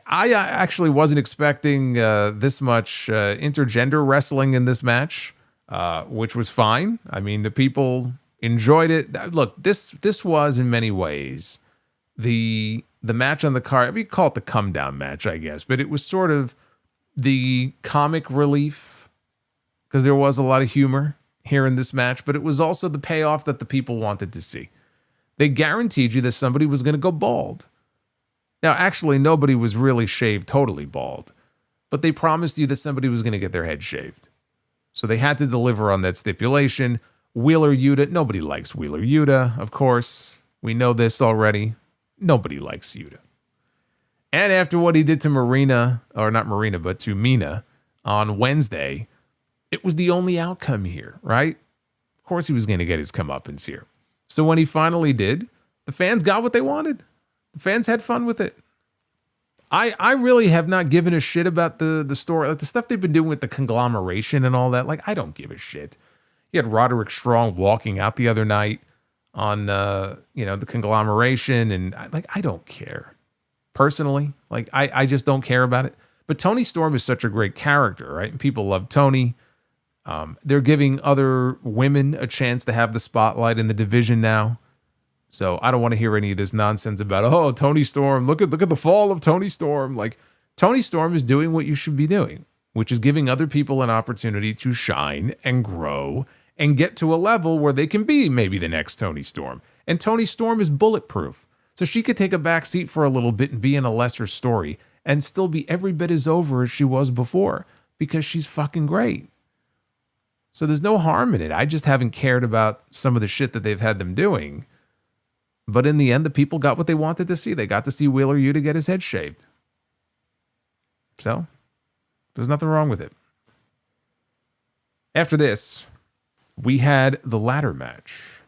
I actually wasn't expecting this much intergender wrestling in this match, which was fine. I mean, the people enjoyed it. Look, this was in many ways the match on the card. We call it the come down match, I guess, but it was sort of the comic relief, because there was a lot of humor here in this match, but it was also the payoff that the people wanted to see. They guaranteed you that somebody was going to go bald. Now, actually, nobody was really shaved totally bald, but they promised you that somebody was going to get their head shaved. So they had to deliver on that stipulation. Wheeler Yuta, nobody likes Wheeler Yuta, of course. We know this already. Nobody likes Yuta. And after what he did to Marina, or not Marina, but to Mina on Wednesday, it was the only outcome here, right? Of course he was going to get his comeuppance here. So when he finally did, the fans got what they wanted. The fans had fun with it. I really have not given a shit about the story, like the stuff they've been doing with the conglomeration and all that. Like, I don't give a shit. You had Roderick Strong walking out the other night on, the conglomeration, and I don't care. Personally, I just don't care about it. But Toni Storm is such a great character, right? And people love Toni. They're giving other women a chance to have the spotlight in the division now. So I don't want to hear any of this nonsense about, oh, Toni Storm, look at the fall of Toni Storm. Like, Toni Storm is doing what you should be doing, which is giving other people an opportunity to shine and grow and get to a level where they can be maybe the next Toni Storm. And Toni Storm is bulletproof. So she could take a back seat for a little bit and be in a lesser story and still be every bit as over as she was before because she's fucking great. So there's no harm in it. I just haven't cared about some of the shit that they've had them doing. But in the end, the people got what they wanted to see. They got to see Wheeler Yuta get his head shaved. So there's nothing wrong with it. After this, we had the ladder match,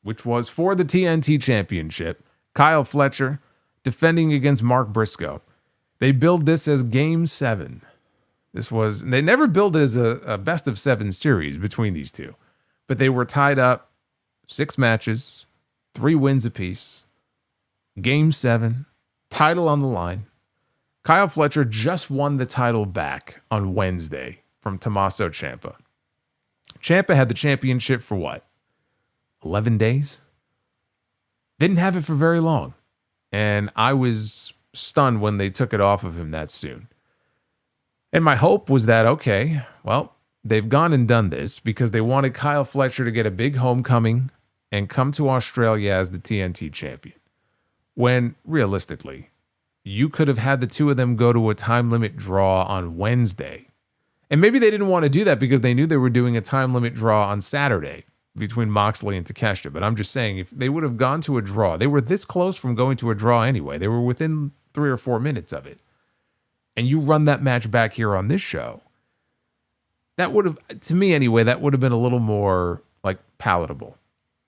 which was for the TNT Championship. Kyle Fletcher defending against Mark Briscoe. They billed this as Game 7. They never billed it as a best of 7 series between these two, but they were tied up 6 matches, 3 wins apiece. Game 7, title on the line. Kyle Fletcher just won the title back on Wednesday from Tommaso Ciampa. Ciampa had the championship for what? 11 days? Didn't have it for very long. And I was stunned when they took it off of him that soon. And my hope was that, okay, well, they've gone and done this because they wanted Kyle Fletcher to get a big homecoming and come to Australia as the TNT champion. When, realistically, you could have had the two of them go to a time limit draw on Wednesday. And maybe they didn't want to do that because they knew they were doing a time limit draw on Saturday between Moxley and Takeshita. But I'm just saying, if they would have gone to a draw, they were this close from going to a draw anyway. They were within 3 or 4 minutes of it. And you run that match back here on this show. That would have, to me anyway, that would have been a little more palatable.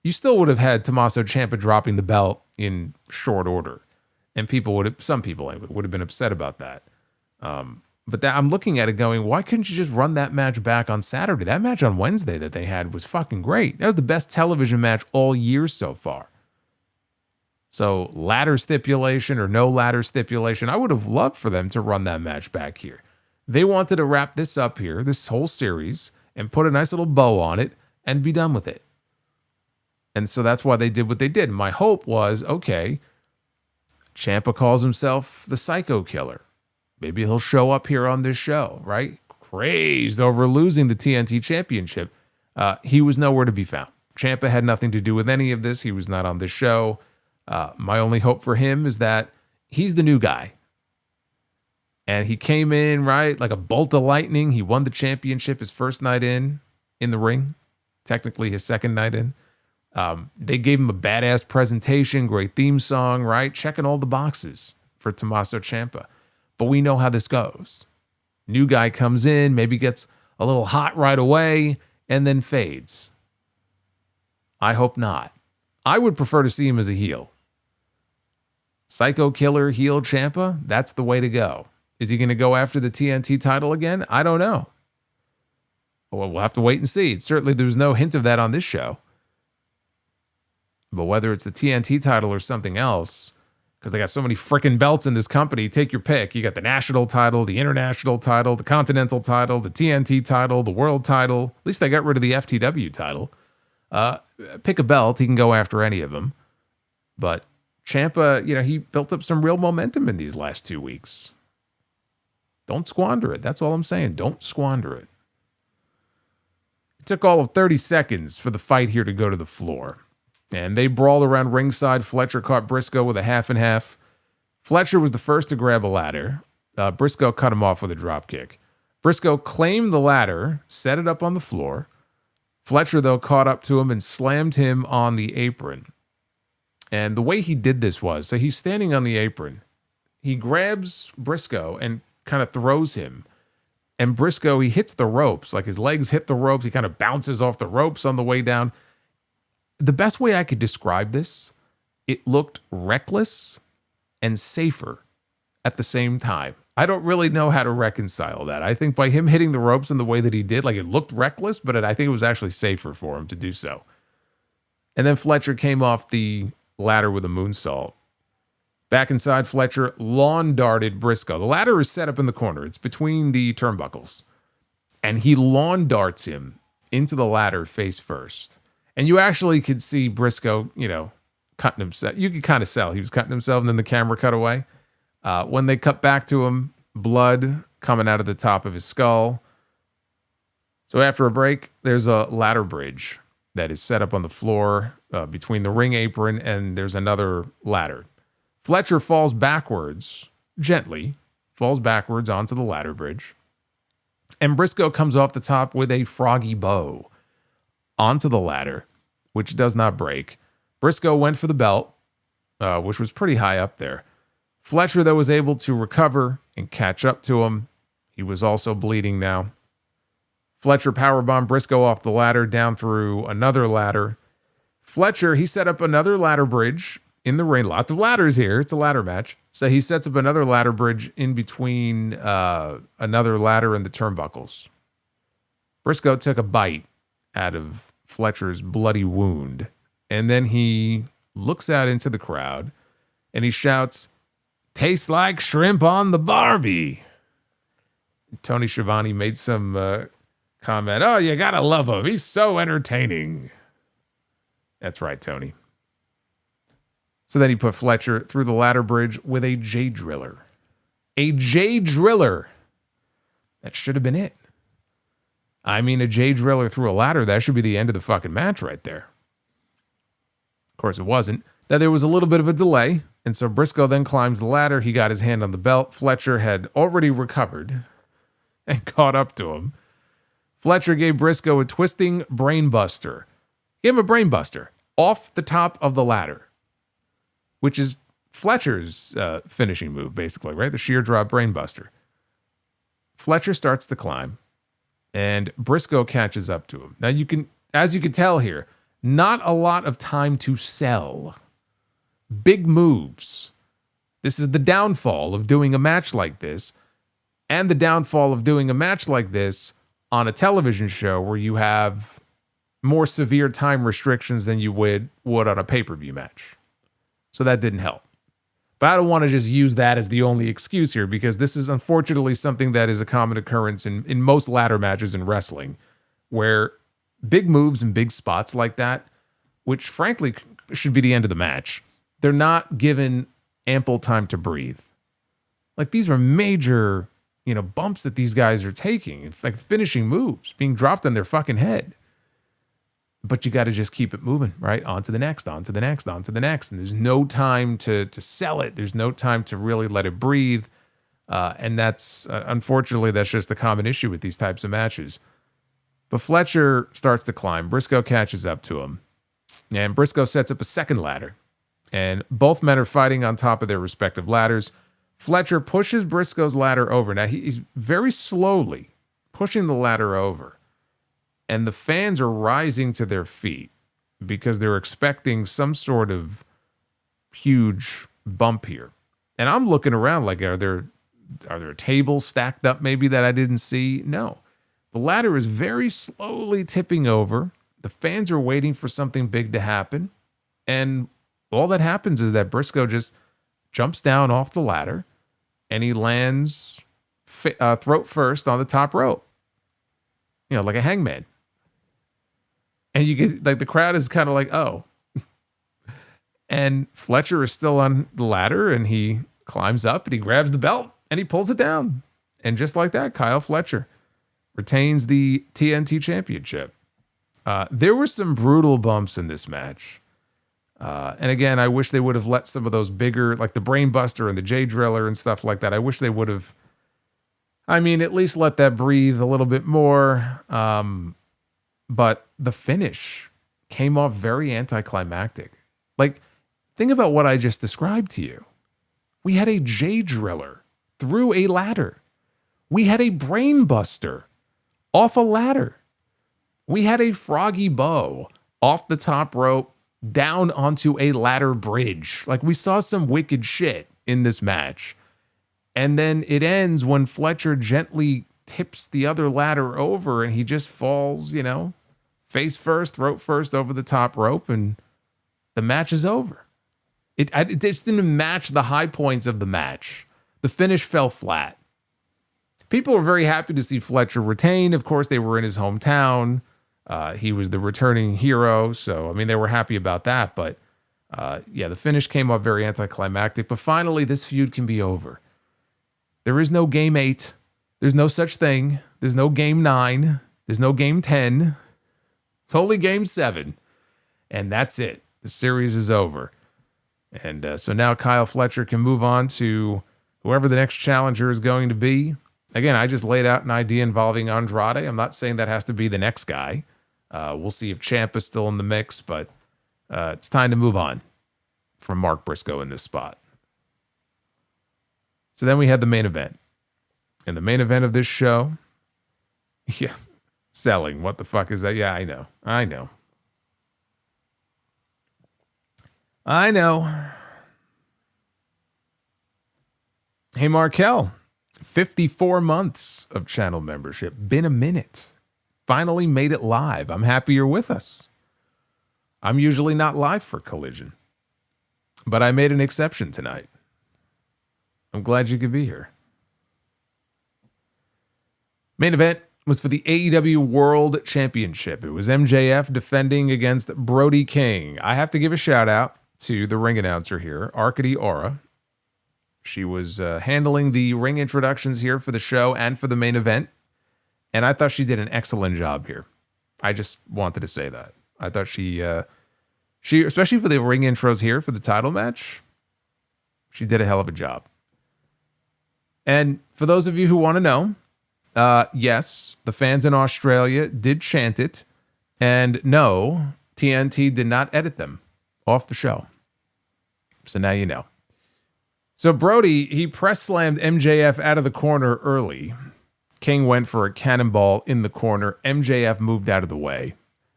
You still would have had Tommaso Ciampa dropping the belt in short order. And some people would have been upset about that. But I'm looking at it going, why couldn't you just run that match back on Saturday? That match on Wednesday that they had was fucking great. That was the best television match all year so far. So ladder stipulation or no ladder stipulation, I would have loved for them to run that match back here. They wanted to wrap this up here, this whole series, and put a nice little bow on it and be done with it. And so that's why they did what they did. My hope was, okay, Ciampa calls himself the Psycho Killer. Maybe he'll show up here on this show, right? Crazed over losing the TNT Championship. He was nowhere to be found. Ciampa had nothing to do with any of this. He was not on this show. My only hope for him is that he's the new guy. And he came in, right, like a bolt of lightning. He won the championship his first night in the ring. Technically his second night in. They gave him a badass presentation, great theme song, right? Checking all the boxes for Tommaso Ciampa. But we know how this goes. New guy comes in, maybe gets a little hot right away, and then fades. I hope not. I would prefer to see him as a heel. Psycho Killer, heel Ciampa, that's the way to go. Is he going to go after the TNT title again? I don't know. Well, we'll have to wait and see. Certainly there's no hint of that on this show. But whether it's the TNT title or something else, because they got so many freaking belts in this company, take your pick. You got the national title, the international title, the continental title, the TNT title, the world title. At least they got rid of the FTW title. Pick a belt. He can go after any of them. But Ciampa, he built up some real momentum in these last 2 weeks. Don't squander it. That's all I'm saying. Don't squander it. It took all of 30 seconds for the fight here to go to the floor. And they brawled around ringside. Fletcher caught Briscoe with a half and half. Fletcher was the first to grab a ladder. Briscoe cut him off with a drop kick. Briscoe claimed the ladder, set it up on the floor. Fletcher, though, caught up to him and slammed him on the apron. And the way he did this was, so he's standing on the apron. He grabs Briscoe and kind of throws him. And Briscoe, he hits the ropes. Like his legs hit the ropes. He kind of bounces off the ropes on the way down. The best way I could describe this, it looked reckless and safer at the same time. I don't really know how to reconcile that. I think by him hitting the ropes in the way that he did, like it looked reckless, but I think it was actually safer for him to do so. And then Fletcher came off the ladder with a moonsault. Back inside, Fletcher lawn darted Briscoe. The ladder is set up in the corner. It's between the turnbuckles. And he lawn darts him into the ladder face first. And you actually could see Briscoe, cutting himself. You could kind of tell he was cutting himself, and then the camera cut away. When they cut back to him, blood coming out of the top of his skull. So after a break, there's a ladder bridge that is set up on the floor between the ring apron, and there's another ladder. Fletcher falls backwards, gently, falls backwards onto the ladder bridge. And Briscoe comes off the top with a froggy bow onto the ladder, which does not break. Briscoe went for the belt, which was pretty high up there. Fletcher, though, was able to recover and catch up to him. He was also bleeding now. Fletcher powerbombed Briscoe off the ladder down through another ladder. Fletcher, he set up another ladder bridge in the ring. Lots of ladders here. It's a ladder match. So he sets up another ladder bridge in between another ladder and the turnbuckles. Briscoe took a bite out of Fletcher's bloody wound. And then he looks out into the crowd and he shouts, "Tastes like shrimp on the Barbie." Tony Schiavone made some comment, "Oh, you gotta love him. He's so entertaining." That's right, Tony. So then he put Fletcher through the ladder bridge with a J driller. A J driller. That should have been it. I mean, a J driller through a ladder, that should be the end of the fucking match right there. Of course, it wasn't. Now, there was a little bit of a delay, and so Briscoe then climbs the ladder. He got his hand on the belt. Fletcher had already recovered and caught up to him. Fletcher gave Briscoe a twisting brainbuster. Gave him a brainbuster off the top of the ladder, which is Fletcher's finishing move, basically, right? The sheer drop brainbuster. Fletcher starts to climb, and Briscoe catches up to him. Now, as you can tell here, not a lot of time to sell. Big moves. This is the downfall of doing a match like this, and the downfall of doing a match like this on a television show where you have more severe time restrictions than you would on a pay-per-view match. So that didn't help. But I don't want to just use that as the only excuse here, because this is unfortunately something that is a common occurrence in most ladder matches in wrestling, where big moves and big spots like that, which frankly should be the end of the match, they're not given ample time to breathe. Like, these are major, bumps that these guys are taking. It's like finishing moves being dropped on their fucking head. But you got to just keep it moving, right? On to the next, on to the next, on to the next. And there's no time to sell it. There's no time to really let it breathe. And that's, unfortunately, that's just the common issue with these types of matches. But Fletcher starts to climb. Briscoe catches up to him. And Briscoe sets up a second ladder. And both men are fighting on top of their respective ladders. Fletcher pushes Briscoe's ladder over. Now, he's very slowly pushing the ladder over. And the fans are rising to their feet because they're expecting some sort of huge bump here. And I'm looking around like, are there tables stacked up maybe that I didn't see? No. The ladder is very slowly tipping over. The fans are waiting for something big to happen. And all that happens is that Briscoe just jumps down off the ladder and he lands throat first on the top rope. Like a hangman. And you get, like, the crowd is kind of like, oh. And Fletcher is still on the ladder and he climbs up and he grabs the belt and he pulls it down. And just like that, Kyle Fletcher retains the TNT Championship. There were some brutal bumps in this match. And again, I wish they would have let some of those bigger, like the Brain Buster and the J Driller and stuff like that. I wish they would have, at least let that breathe a little bit more. But the finish came off very anticlimactic. Like, think about what I just described to you. We had a J Driller through a ladder. We had a Brain Buster off a ladder. We had a Froggy Bow off the top rope down onto a ladder bridge. Like, we saw some wicked shit in this match. And then it ends when Fletcher gently tips the other ladder over and he just falls, face first, throat first over the top rope, and the match is over. It just didn't match the high points of the match. The finish fell flat. People were very happy to see Fletcher retain. Of course, they were in his hometown. He was the returning hero, so, they were happy about that. But, the finish came off very anticlimactic. But finally, this feud can be over. There is no Game 8. There's no such thing. There's no Game 9. There's no Game 10. It's only Game 7. And that's it. The series is over. And so now Kyle Fletcher can move on to whoever the next challenger is going to be. Again, I just laid out an idea involving Andrade. I'm not saying that has to be the next guy. We'll see if Ciampa's still in the mix, but it's time to move on from Mark Briscoe in this spot. So then we had the main event. And the main event of this show, selling. What the fuck is that? Yeah, I know. Hey, Markel. 54 months of channel membership. Been a minute. Finally made it live. I'm happy you're with us. I'm usually not live for Collision, but I made an exception tonight. I'm glad you could be here. Main event was for the AEW World Championship. It was MJF defending against Brody King. I have to give a shout out to the ring announcer here, Arkady Aura. She was handling the ring introductions here for the show and for the main event. And I thought she did an excellent job here. I just wanted to say that. I thought she, especially for the ring intros here for the title match, she did a hell of a job. And for those of you who want to know, yes, the fans in Australia did chant it. And no, TNT did not edit them off the show. So now you know. So Brody, he press slammed MJF out of the corner early. King went for a cannonball in the corner. MJF moved out of the way.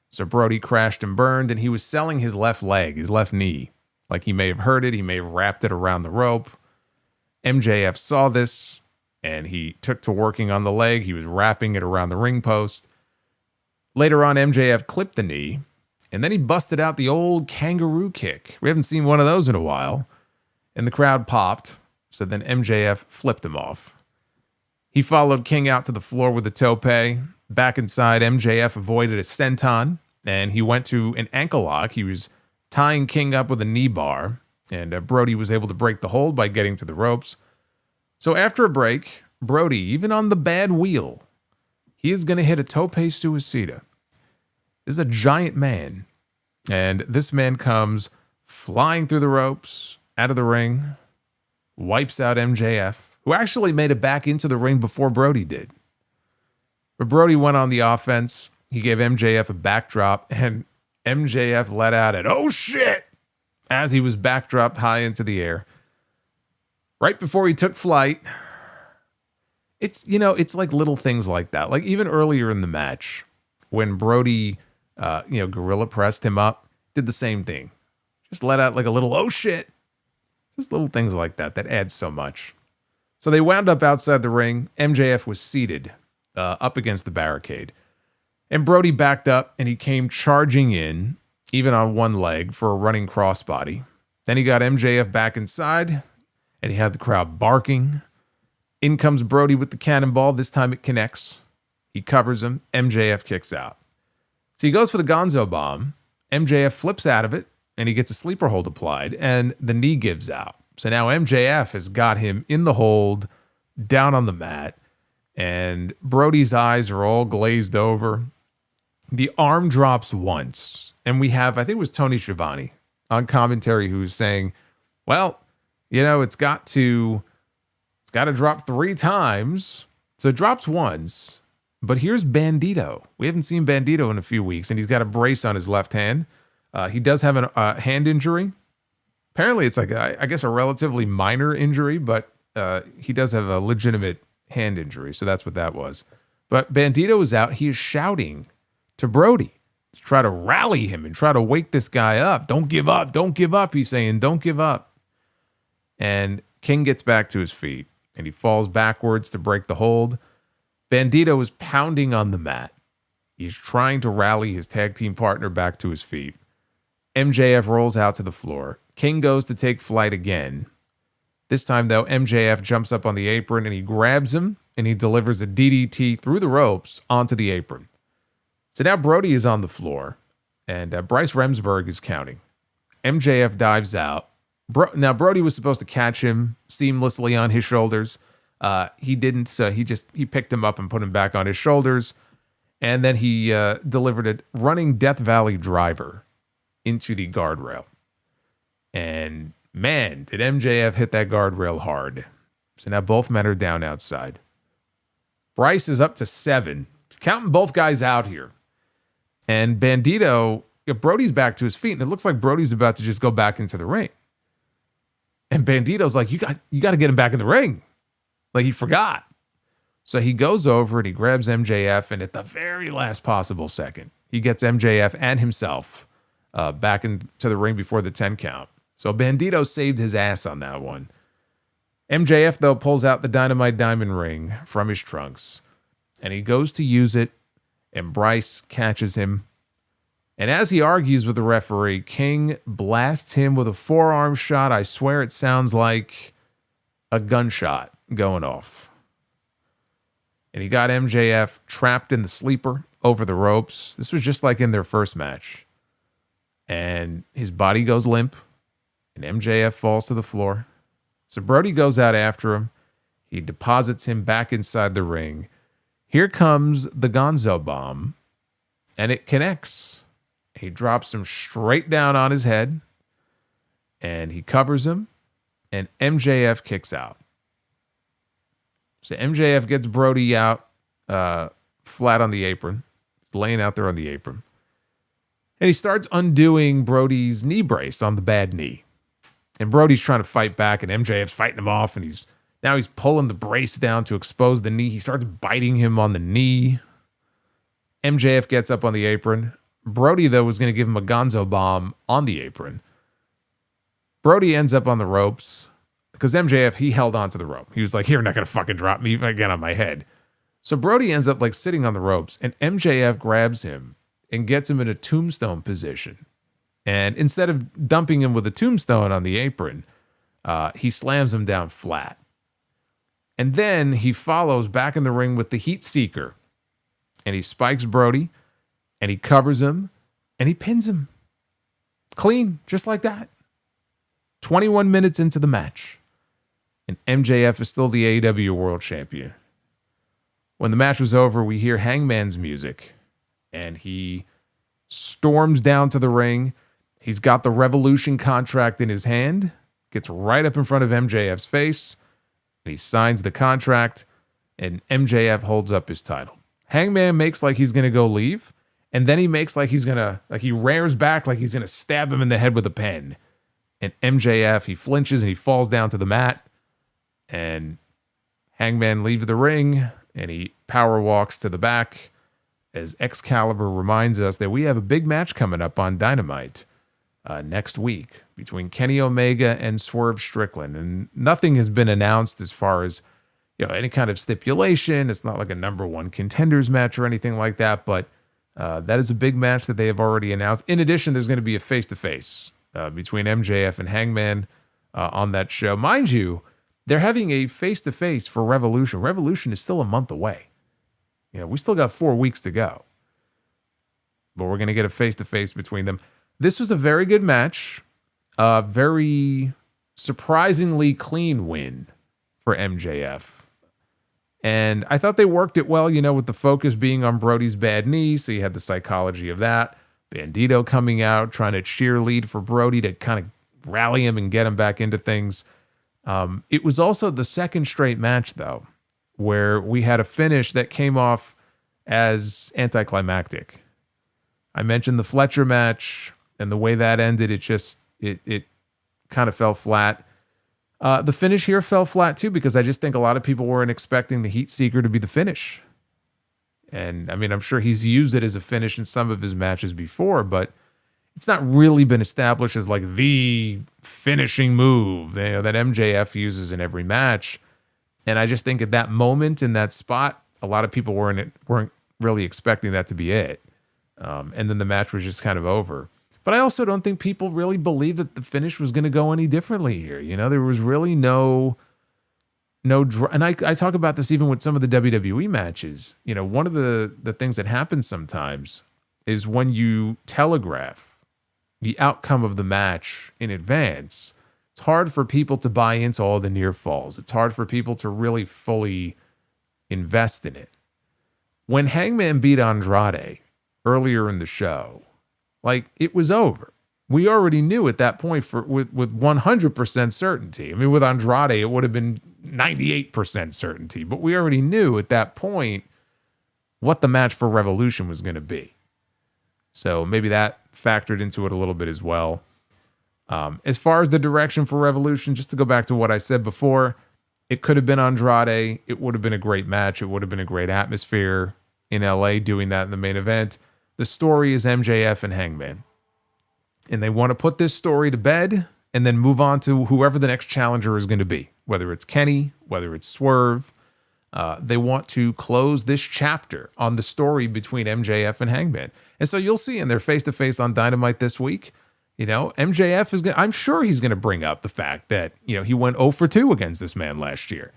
So Brody crashed and burned, and he was selling his left leg, his left knee. Like he may have hurt it. He may have wrapped it around the rope. MJF saw this, and he took to working on the leg. He was wrapping it around the ring post. Later on, MJF clipped the knee, and then he busted out the old kangaroo kick. We haven't seen one of those in a while. And the crowd popped, so then MJF flipped him off. He followed King out to the floor with a tope. Back inside, MJF avoided a senton, and he went to an ankle lock. He was tying King up with a knee bar, and Brody was able to break the hold by getting to the ropes. So after a break, Brody, even on the bad wheel, he is going to hit a tope suicida. This is a giant man, and this man comes flying through the ropes, out of the ring, wipes out MJF, who actually made it back into the ring before Brody did. But Brody went on the offense. He gave MJF a backdrop, and MJF let out an "oh shit" as he was backdropped high into the air. Right before he took flight, it's like little things like that. Like even earlier in the match, when Brody, gorilla pressed him up, did the same thing. Just let out like a little "oh shit." Just little things like that add so much. So they wound up outside the ring. MJF was seated up against the barricade. And Brody backed up and he came charging in, even on one leg, for a running crossbody. Then he got MJF back inside and he had the crowd barking. In comes Brody with the cannonball. This time it connects. He covers him. MJF kicks out. So he goes for the Gonzo bomb. MJF flips out of it. And he gets a sleeper hold applied, and the knee gives out. So now MJF has got him in the hold, down on the mat. And Brody's eyes are all glazed over. The arm drops once. And we have, I think it was Tony Schiavone on commentary who's saying, well, you know, it's got to drop 3 times. So it drops once. But here's Bandito. We haven't seen Bandito in a few weeks, and he's got a brace on his left hand. He does have a hand injury. Apparently, it's like, I guess, a relatively minor injury, but he does have a legitimate hand injury. So that's what that was. But Bandito is out. He is shouting to Brody to try to rally him and try to wake this guy up. Don't give up. Don't give up. He's saying, don't give up. And King gets back to his feet, and he falls backwards to break the hold. Bandito is pounding on the mat. He's trying to rally his tag team partner back to his feet. MJF rolls out to the floor. King goes to take flight again. This time, though, MJF jumps up on the apron and he grabs him and he delivers a DDT through the ropes onto the apron. So now Brody is on the floor and Bryce Remsburg is counting. MJF dives out. Now, Brody was supposed to catch him seamlessly on his shoulders. He didn't, so he picked him up and put him back on his shoulders. And then he delivered a running Death Valley driver into the guardrail. And man, did MJF hit that guardrail hard. So now both men are down outside. Bryce is up to 7, counting both guys out here. And Bandito, Brody's back to his feet, and it looks like Brody's about to just go back into the ring. And Bandito's like, you got to get him back in the ring. Like he forgot. So he goes over and he grabs MJF, and at the very last possible second, he gets MJF and himself back into the ring before the 10 count. So Bandito saved his ass on that one. MJF, though, pulls out the Dynamite Diamond ring from his trunks, and he goes to use it, and Bryce catches him. And as he argues with the referee, King blasts him with a forearm shot. I swear it sounds like a gunshot going off. And he got MJF trapped in the sleeper over the ropes. This was just like in their first match. And his body goes limp, and MJF falls to the floor. So Brody goes out after him. He deposits him back inside the ring. Here comes the Gonzo Bomb, and it connects. He drops him straight down on his head, and he covers him, and MJF kicks out. So MJF gets Brody out flat on the apron. He's laying out there on the apron. And he starts undoing Brody's knee brace on the bad knee. And Brody's trying to fight back, and MJF's fighting him off, and he's pulling the brace down to expose the knee. He starts biting him on the knee. MJF gets up on the apron. Brody, though, was going to give him a Gonzo Bomb on the apron. Brody ends up on the ropes because MJF, he held onto the rope. He was like, you're not going to fucking drop me again on my head. So Brody ends up like sitting on the ropes, and MJF grabs him and gets him in a tombstone position. And instead of dumping him with a tombstone on the apron, he slams him down flat. And then he follows back in the ring with the Heat Seeker. And he spikes Brody, and he covers him, and he pins him. Clean, just like that. 21 minutes into the match. And MJF is still the AEW World Champion. When the match was over, we hear Hangman's music. And he storms down to the ring. He's got the Revolution contract in his hand. Gets right up in front of MJF's face. And he signs the contract. And MJF holds up his title. Hangman makes like he's going to go leave. And then he makes like he's going to, like he rears back like he's going to stab him in the head with a pen. And MJF, he flinches and he falls down to the mat. And Hangman leaves the ring and he power walks to the back as Excalibur reminds us that we have a big match coming up on Dynamite next week between Kenny Omega and Swerve Strickland. And nothing has been announced as far as, you know, any kind of stipulation. It's not like a number one contenders match or anything like that, but that is a big match that they have already announced. In addition, there's going to be a face-to-face between MJF and Hangman on that show. Mind you, they're having a face-to-face for Revolution. Revolution is still a month away. You know, we still got 4 weeks to go. But we're going to get a face-to-face between them. This was a very good match. A very surprisingly clean win for MJF. And I thought they worked it well, you know, with the focus being on Brody's bad knee. So you had the psychology of that. Bandito coming out, trying to cheerlead for Brody to kind of rally him and get him back into things. It was also the second straight match, though, where we had a finish that came off as anticlimactic. I mentioned the Fletcher match and the way that ended. It kind of fell flat. The finish here fell flat too, because I just think a lot of people weren't expecting the Heat Seeker to be the finish. And I mean, I'm sure he's used it as a finish in some of his matches before, but it's not really been established as like the finishing move, you know, that MJF uses in every match. And I just think at that moment in that spot, a lot of people weren't really expecting that to be it. And then the match was just kind of over. But I also don't think people really believed that the finish was going to go any differently here. You know, there was really no, and I talk about this even with some of the WWE matches. You know, one of the things that happens sometimes is when you telegraph the outcome of the match in advance, it's hard for people to buy into all the near falls. It's hard for people to really fully invest in it. When Hangman beat Andrade earlier in the show, like, it was over. We already knew at that point with 100% certainty. I mean, with Andrade, it would have been 98% certainty, but we already knew at that point what the match for Revolution was going to be. So maybe that factored into it a little bit as well. As far as the direction for Revolution, just to go back to what I said before, it could have been Andrade. It would have been a great match. It would have been a great atmosphere in LA doing that in the main event. The story is MJF and Hangman. And they want to put this story to bed and then move on to whoever the next challenger is going to be, whether it's Kenny, whether it's Swerve. They want to close this chapter on the story between MJF and Hangman. And so you'll see in their face-to-face on Dynamite this week, you know, MJF is going to, I'm sure he's going to bring up the fact that, you know, he went 0 for 2 against this man last year,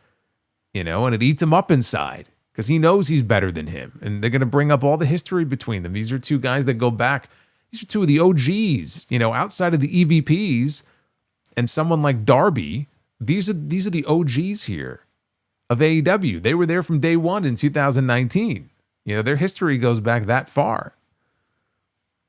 you know, and it eats him up inside because he knows he's better than him. And they're going to bring up all the history between them. These are two guys that go back. These are two of the OGs, you know, outside of the EVPs and someone like Darby. These are the OGs here of AEW. They were there from day one in 2019. You know, their history goes back that far.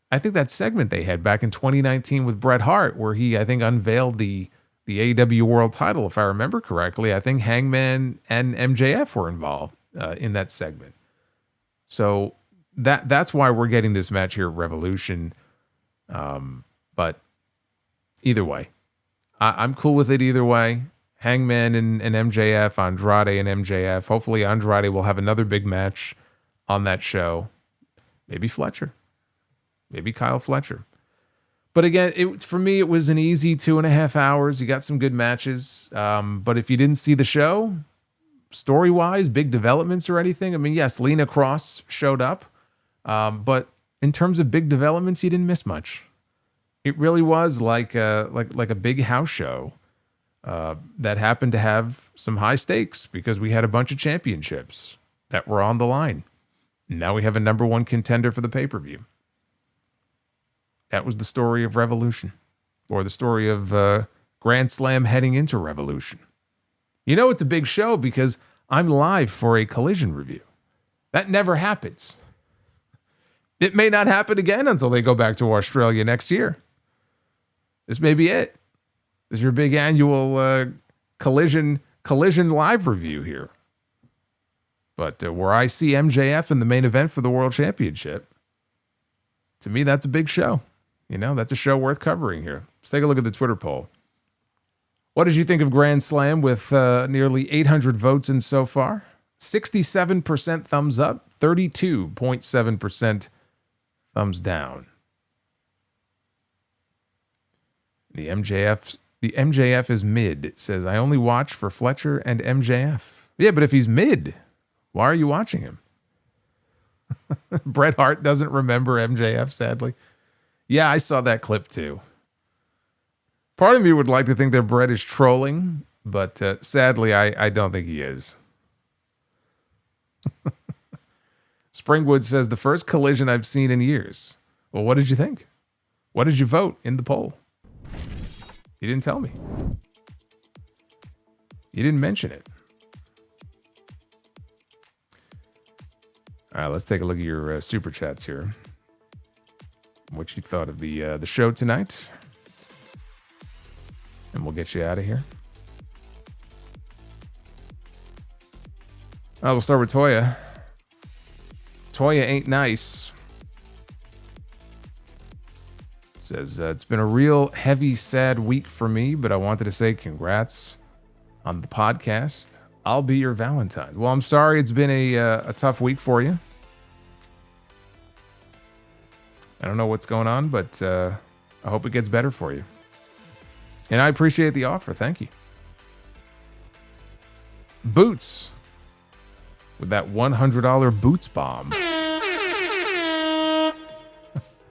I think that segment they had back in 2019 with Bret Hart, where he, I think, unveiled the AEW World title, if I remember correctly. I think Hangman and MJF were involved in that segment. So that's why we're getting this match here at Revolution. But either way, I'm cool with it either way. Hangman and MJF, Andrade and MJF. Hopefully Andrade will have another big match on that show. Maybe Fletcher. Maybe Kyle Fletcher. But again, for me, it was an easy 2.5 hours. You got some good matches. But if you didn't see the show, story-wise, big developments or anything, I mean, yes, Lena Cross showed up. But in terms of big developments, you didn't miss much. It really was like a big house show that happened to have some high stakes because we had a bunch of championships that were on the line. Now we have a number one contender for the pay-per-view. That was the story of Revolution, or the story of Grand Slam heading into Revolution. You know it's a big show because I'm live for a Collision review. That never happens. It may not happen again until they go back to Australia next year. This may be it. This is your big annual Collision live review here. But where I see MJF in the main event for the World Championship, to me, that's a big show. You know, that's a show worth covering here. Let's take a look at the Twitter poll. What did you think of Grand Slam with nearly 800 votes in so far? 67% thumbs up, 32.7% thumbs down. The MJF is mid. It says, I only watch for Fletcher and MJF. Yeah, but if he's mid, why are you watching him? Bret Hart doesn't remember MJF, sadly. Yeah, I saw that clip too. Part of me would like to think that Bret is trolling, but sadly, I don't think he is. Springwood says, the first Collision I've seen in years. Well, what did you think? What did you vote in the poll? You didn't tell me. You didn't mention it. All right, let's take a look at your super chats here. What you thought of the show tonight. And we'll get you out of here. We'll start with Toya. Toya ain't nice. Says, it's been a real heavy, sad week for me, but I wanted to say congrats on the podcast. I'll be your Valentine. Well, I'm sorry it's been a tough week for you. I don't know what's going on, but I hope it gets better for you. And I appreciate the offer. Thank you. Boots. With that $100 Boots bomb.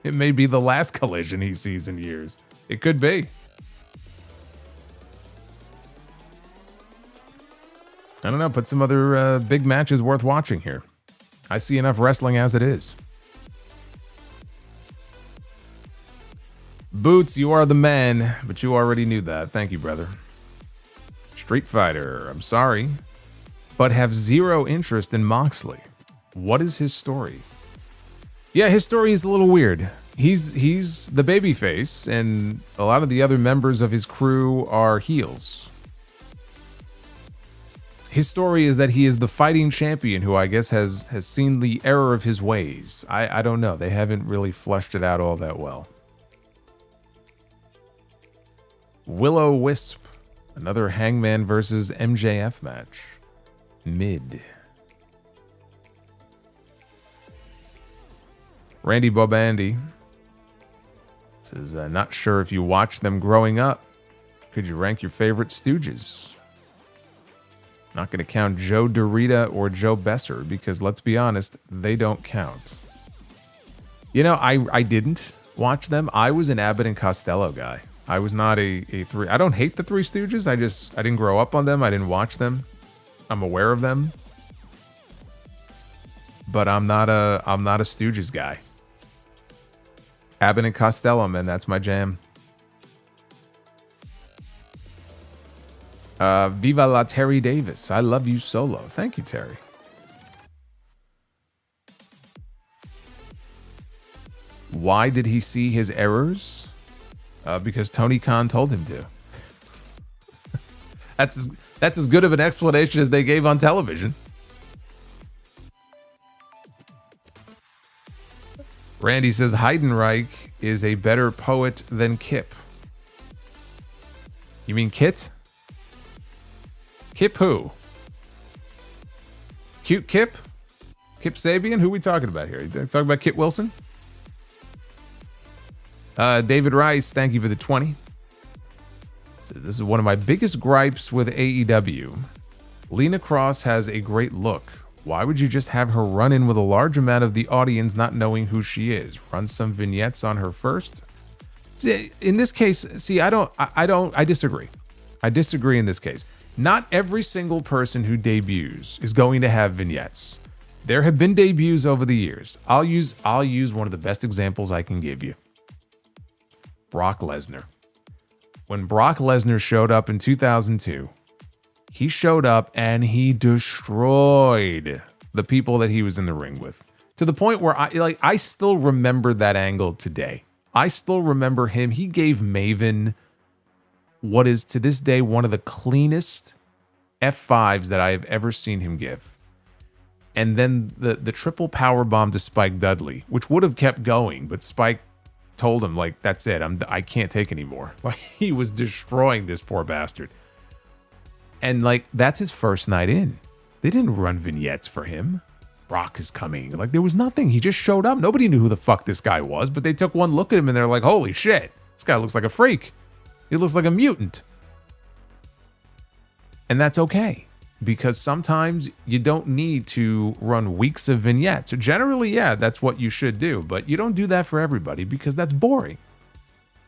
It may be the last collision he sees in years. It could be. I don't know. Put some other big matches worth watching here. I see enough wrestling as it is. Boots, you are the man, but you already knew that. Thank you, brother. Street Fighter, I'm sorry, but have zero interest in Moxley. What is his story? Yeah, his story is a little weird. He's the babyface, and a lot of the other members of his crew are heels. His story is that he is the fighting champion who I guess has seen the error of his ways. I don't know. They haven't really fleshed it out all that well. Will-O-Wisp, another Hangman versus MJF match. Mid. Randy Bobandy says, not sure if you watched them growing up. Could you rank your favorite Stooges? Not going to count Joe Dorita or Joe Besser because, let's be honest, they don't count. You know, I didn't watch them. I was an Abbott and Costello guy. I was not a three. I don't hate the Three Stooges. I didn't grow up on them. I didn't watch them. I'm aware of them. But I'm not a Stooges guy. Abbott and Costello, man, that's my jam. Viva la Terry Davis. I love you solo. Thank you, Terry. Why did he see his errors? Because Tony Khan told him to. That's as good of an explanation as they gave on television. Randy says Heidenreich is a better poet than Kip. You mean Kit? Kip who? Cute Kip? Kip Sabian? Who are we talking about here? Talking about Kit Wilson? David Rice, thank you for the 20. So this is one of my biggest gripes with AEW. Lena Cross has a great look. Why would you just have her run in with a large amount of the audience not knowing who she is? Run some vignettes on her first? In this case, see, I disagree. I disagree in this case. Not every single person who debuts is going to have vignettes. There have been debuts over the years. I'll use one of the best examples I can give you. Brock Lesnar. When Brock Lesnar showed up in 2002, he showed up and he destroyed the people that he was in the ring with. To the point where I still remember that angle today. I still remember him. He gave Maven what is to this day one of the cleanest F5s that I have ever seen him give. And then the triple power bomb to Spike Dudley, which would have kept going, but Spike told him, like, that's it. I can't take anymore. Like, he was destroying this poor bastard. And like, that's his first night in. They didn't run vignettes for him. Brock is coming. Like, there was nothing. He just showed up. Nobody knew who the fuck this guy was, but they took one look at him and they're like, holy shit, this guy looks like a freak. He looks like a mutant. And that's okay, because sometimes you don't need to run weeks of vignettes. Generally, yeah, that's what you should do, but you don't do that for everybody because that's boring.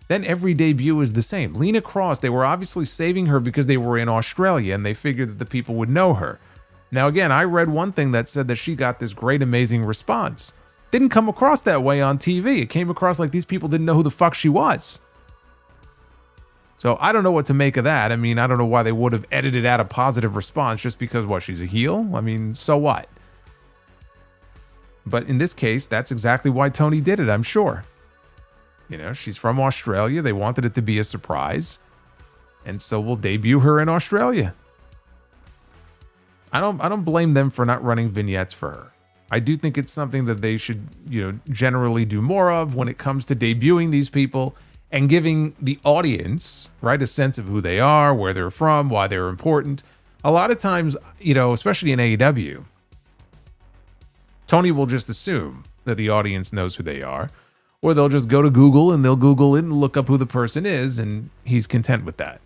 Then every debut is the same. Lena Cross, they were obviously saving her because they were in Australia and they figured that the people would know her. Now, again, I read one thing that said that she got this great, amazing response. Didn't come across that way on TV. It came across like these people didn't know who the fuck she was. So I don't know what to make of that. I mean, I don't know why they would have edited out a positive response just because, what, she's a heel? I mean, so what? But in this case, that's exactly why Toni did it, I'm sure. You know, she's from Australia. They wanted it to be a surprise. And so we'll debut her in Australia. I don't blame them for not running vignettes for her. I do think it's something that they should, generally do more of when it comes to debuting these people and giving the audience, right, a sense of who they are, where they're from, why they're important. A lot of times, especially in AEW, Toni will just assume that the audience knows who they are, or they'll just go to Google and they'll Google it and look up who the person is, and he's content with that.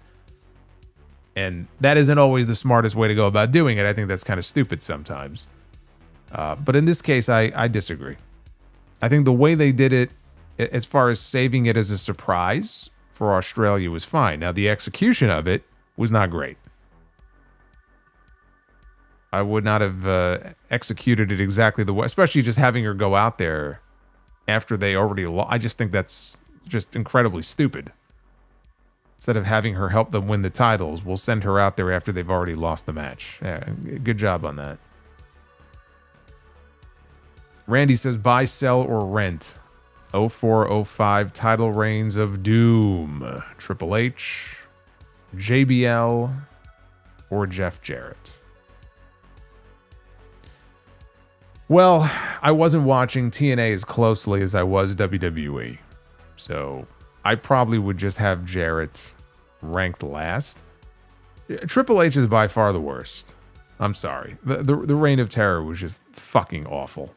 And that isn't always the smartest way to go about doing it. I think that's kind of stupid sometimes. But in this case, I disagree. I think the way they did it, as far as saving it as a surprise for Australia, was fine. Now, the execution of it was not great. I would not have executed it exactly the way, especially just having her go out there after they already lost. I just think that's just incredibly stupid. Instead of having her help them win the titles, we'll send her out there after they've already lost the match. Yeah, good job on that. Randy says, buy, sell, or rent. 04-05 title reigns of doom. Triple H, JBL, or Jeff Jarrett. Well, I wasn't watching TNA as closely as I was WWE. So I probably would just have Jarrett ranked last. Triple H is by far the worst. I'm sorry. The Reign of Terror was just fucking awful.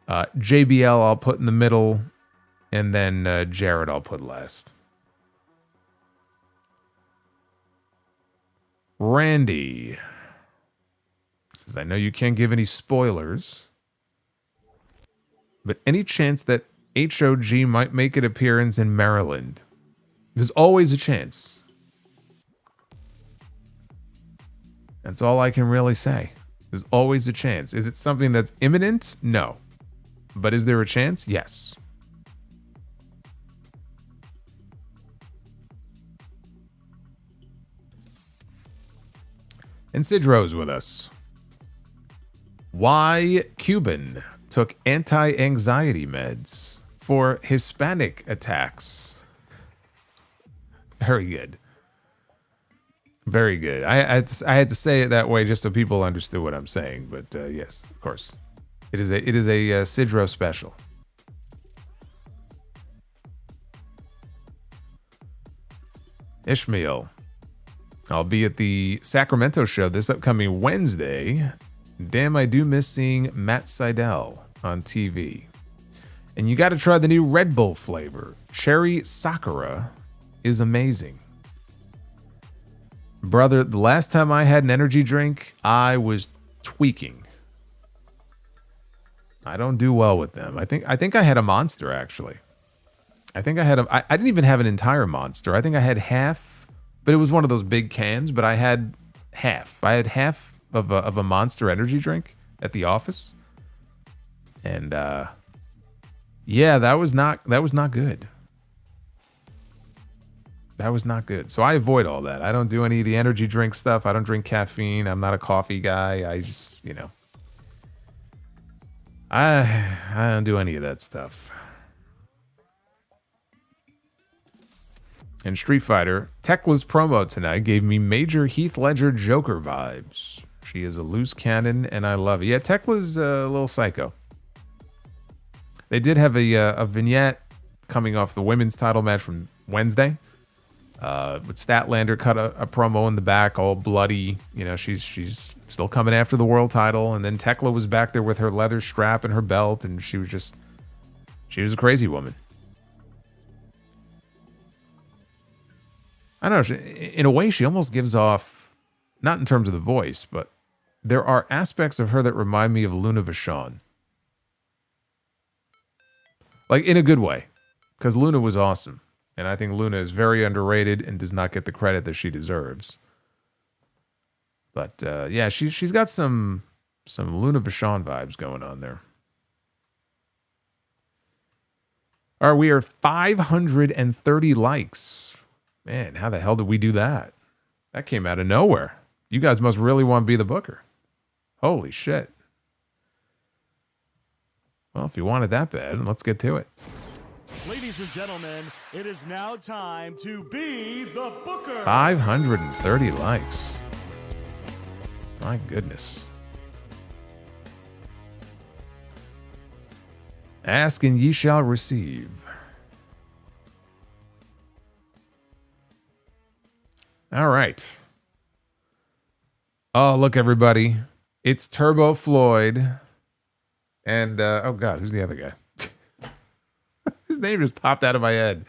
JBL I'll put in the middle, and then Jarrett I'll put last. Randy says, I know you can't give any spoilers, but any chance that HOG might make an appearance in Maryland? There's always a chance. That's all I can really say. There's always a chance. Is it something that's imminent? No. But is there a chance? Yes. And Sidro's with us. Why Cuban took anti-anxiety meds for Hispanic attacks. Very good. Very good. I had to say it that way just so people understood what I'm saying. But yes, of course. It is a Sidro special. Ishmael. I'll be at the Sacramento show this upcoming Wednesday. Damn, I do miss seeing Matt Sydal on TV. And you got to try the new Red Bull flavor. Cherry Sakura is amazing. Brother, the last time I had an energy drink, I was tweaking. I don't do well with them. I think I had a Monster, actually. I didn't even have an entire Monster. I think I had half, but it was one of those big cans, but I had half. I had half of a Monster energy drink at the office. And yeah, that was not good. That was not good. So I avoid all that. I don't do any of the energy drink stuff. I don't drink caffeine. I'm not a coffee guy. I just, I don't do any of that stuff. And Street Fighter, Tekla's promo tonight gave me major Heath Ledger Joker vibes. She is a loose cannon, and I love it. Yeah, Tekla's a little psycho. They did have a vignette coming off the women's title match from Wednesday. But Statlander cut a promo in the back, all bloody. She's still coming after the world title. And then Tekla was back there with her leather strap and her belt, and she was a crazy woman. I don't know. In a way, she almost gives off, not in terms of the voice, but there are aspects of her that remind me of Luna Vachon. Like, in a good way. Because Luna was awesome. And I think Luna is very underrated and does not get the credit that she deserves. But, yeah, she's got some Luna Vachon vibes going on there. All right, we are 530 likes. Man, how the hell did we do that? That came out of nowhere. You guys must really want to be the booker. Holy shit. Well, if you want it that bad, let's get to it. Ladies and gentlemen, it is now time to be the Booker. 530 likes. My goodness. Ask and ye shall receive. All right. Oh, look, everybody. It's Turbo Floyd. And, oh, God, who's the other guy? His name just popped out of my head.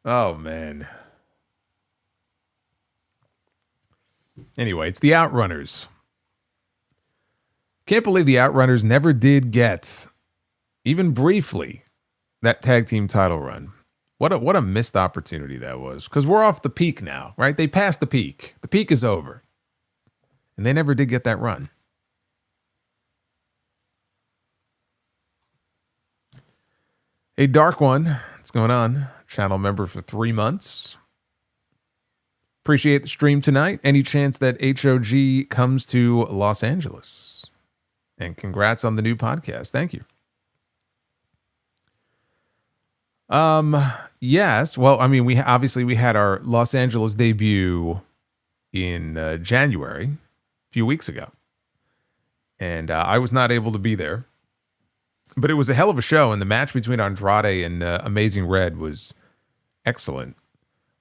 Oh, man. Anyway, it's the Outrunners. Can't believe the Outrunners never did get, even briefly, that tag team title run. What a missed opportunity that was. Because we're off the peak now, right? They passed the peak. The peak is over. And they never did get that run. Hey, Dark One, what's going on? Channel member for 3 months. Appreciate the stream tonight. Any chance that HOG comes to Los Angeles? And congrats on the new podcast. Thank you. Yes. Well, I mean, we had our Los Angeles debut in January, a few weeks ago. And I was not able to be there. But it was a hell of a show, and the match between Andrade and Amazing Red was excellent.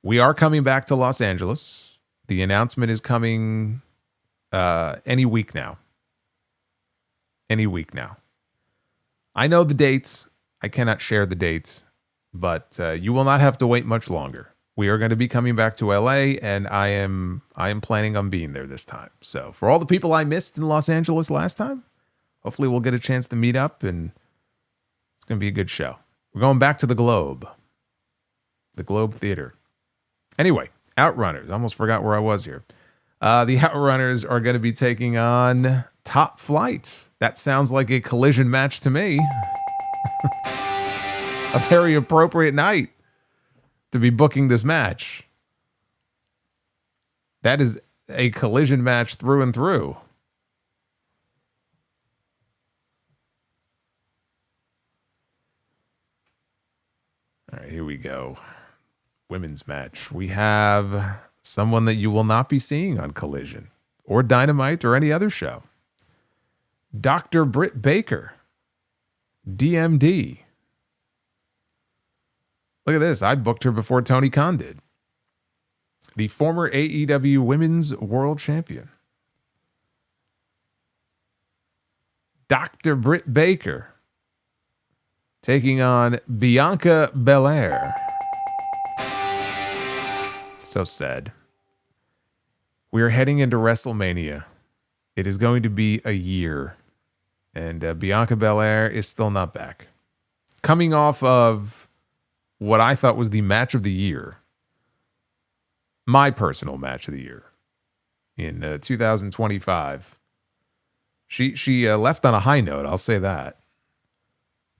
We are coming back to Los Angeles. The announcement is coming any week now. Any week now. I know the dates. I cannot share the dates, but you will not have to wait much longer. We are going to be coming back to LA, and I am planning on being there this time. So for all the people I missed in Los Angeles last time, hopefully we'll get a chance to meet up, and it's going to be a good show. We're going back to the Globe Theater. Anyway, Outrunners. I almost forgot where I was here. The Outrunners are going to be taking on Top Flight. That sounds like a collision match to me. A very appropriate night to be booking this match. That is a collision match through and through. All right, here we go. Women's match. We have someone that you will not be seeing on Collision or Dynamite or any other show. Dr. Britt Baker. DMD. Look at this. I booked her before Tony Khan did. The former AEW Women's World Champion. Dr. Britt Baker. Taking on Bianca Belair. So sad. We are heading into WrestleMania. It is going to be a year. And Bianca Belair is still not back. Coming off of what I thought was the match of the year. My personal match of the year. In 2025. She left on a high note, I'll say that.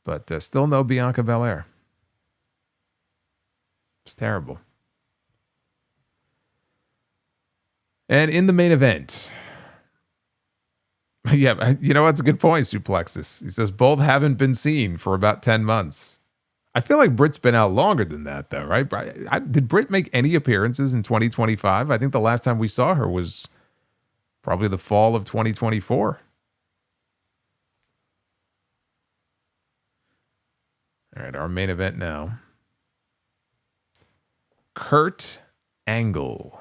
But still no Bianca Belair. It's terrible. And in the main event. Yeah, you know what's a good point, Suplexus. He says both haven't been seen for about 10 months. I feel like Britt's been out longer than that, though, right? Did Britt make any appearances in 2025? I think the last time we saw her was probably the fall of 2024. All right, our main event now. Kurt Angle.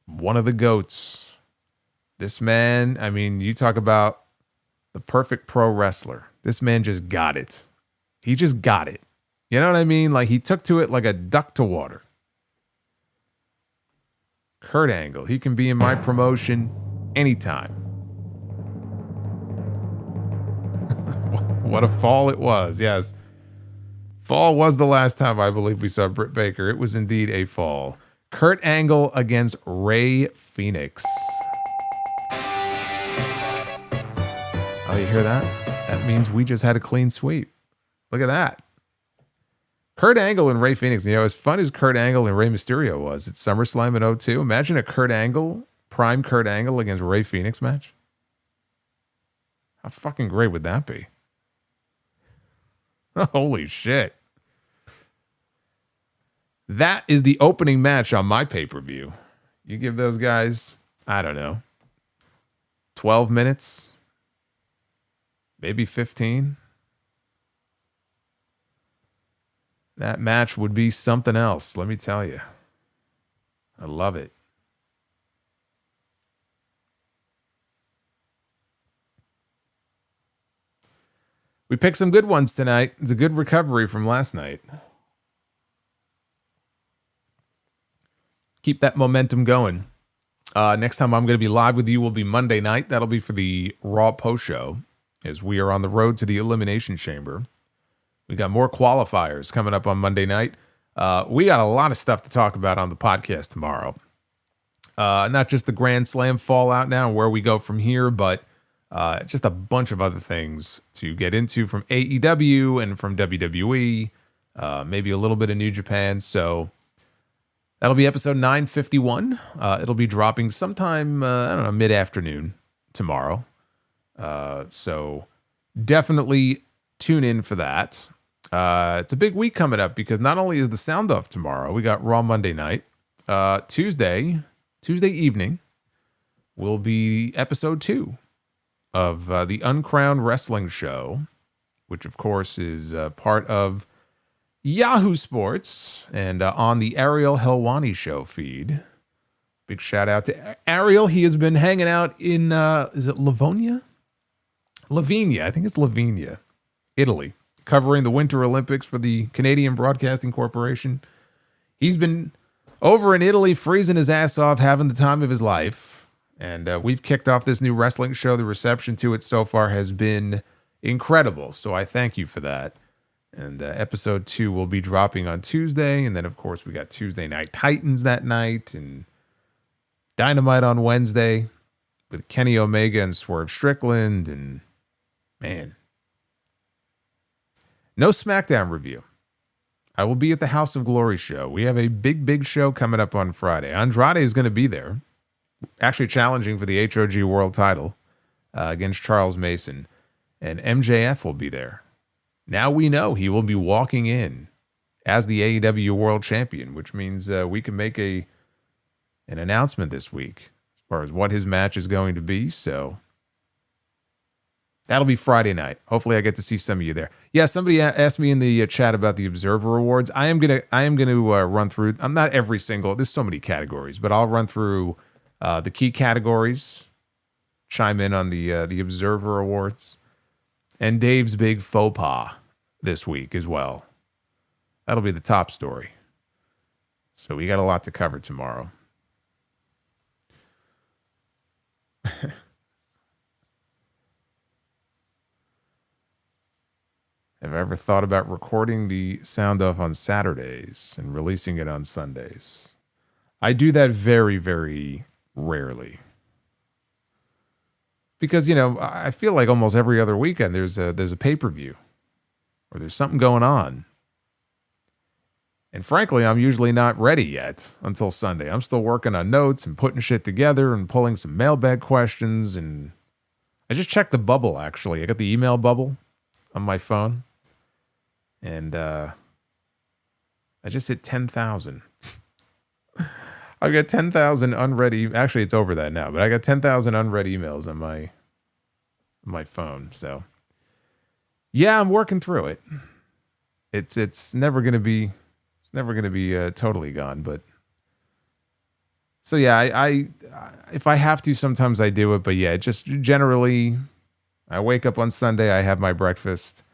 One of the GOATs. This man, I mean, you talk about the perfect pro wrestler. This man just got it. He just got it. You know what I mean? Like he took to it like a duck to water. Kurt Angle. He can be in my promotion anytime. What a fall it was. Yes. Fall was the last time I believe we saw Britt Baker. It was indeed a fall. Kurt Angle against Rey Fénix. Oh, you hear that? That means we just had a clean sweep. Look at that. Kurt Angle and Rey Fénix. You know, as fun as Kurt Angle and Rey Mysterio was at SummerSlam in 2002, imagine a Kurt Angle, prime Kurt Angle against Rey Fénix match. How fucking great would that be? Holy shit. That is the opening match on my pay-per-view. You give those guys, I don't know, 12 minutes, maybe 15. That match would be something else, let me tell you. I love it. We picked some good ones tonight. It's a good recovery from last night. Keep that momentum going. Next time I'm going to be live with you will be Monday night. That'll be for the Raw post show, as we are on the road to the Elimination Chamber. We got more qualifiers coming up on Monday night. We got a lot of stuff to talk about on the podcast tomorrow. Not just the Grand Slam fallout now and where we go from here, but just a bunch of other things to get into from AEW and from WWE, maybe a little bit of New Japan. So that'll be episode 951. It'll be dropping sometime, I don't know, mid-afternoon tomorrow. So definitely tune in for that. It's a big week coming up because not only is the sound off tomorrow, we got Raw Monday night. Tuesday evening will be episode 2 of the Uncrowned Wrestling Show, which of course is part of Yahoo Sports and on the Ariel Helwani Show feed. Big shout out to Ariel. He has been hanging out in, is it Livonia? Lavinia. I think it's Lavinia, Italy, covering the Winter Olympics for the Canadian Broadcasting Corporation. He's been over in Italy freezing his ass off, having the time of his life. And we've kicked off this new wrestling show. The reception to it so far has been incredible. So I thank you for that. And episode 2 will be dropping on Tuesday. And then, of course, we got Tuesday Night Titans that night. And Dynamite on Wednesday with Kenny Omega and Swerve Strickland. And, man, no SmackDown review. I will be at the House of Glory show. We have a big show coming up on Friday. Andrade is going to be there, actually challenging for the HOG World title against Charles Mason. And MJF will be there. Now we know he will be walking in as the AEW World Champion, which means we can make an announcement this week as far as what his match is going to be. So that'll be Friday night. Hopefully I get to see some of you there. Yeah, somebody asked me in the chat about the Observer Awards. I am gonna run through. I'm not every single. There's so many categories, but I'll run through the key categories. Chime in on the Observer Awards and Dave's big faux pas this week as well. That'll be the top story. So we got a lot to cover tomorrow. Have I ever thought about recording the sound off on Saturdays and releasing it on Sundays? I do that very, very rarely. Because, you know, I feel like almost every other weekend there's a pay-per-view or there's something going on. And frankly, I'm usually not ready yet until Sunday. I'm still working on notes and putting shit together and pulling some mailbag questions. And I just checked the bubble, actually. I got the email bubble on my phone. And I just hit 10,000. I got 10,000 unread. Actually, it's over that now, but I got 10,000 unread emails on my phone. So, yeah, I'm working through it. It's never gonna be totally gone, but so yeah, I if I have to, sometimes I do it, but yeah, just generally, I wake up on Sunday, I have my breakfast.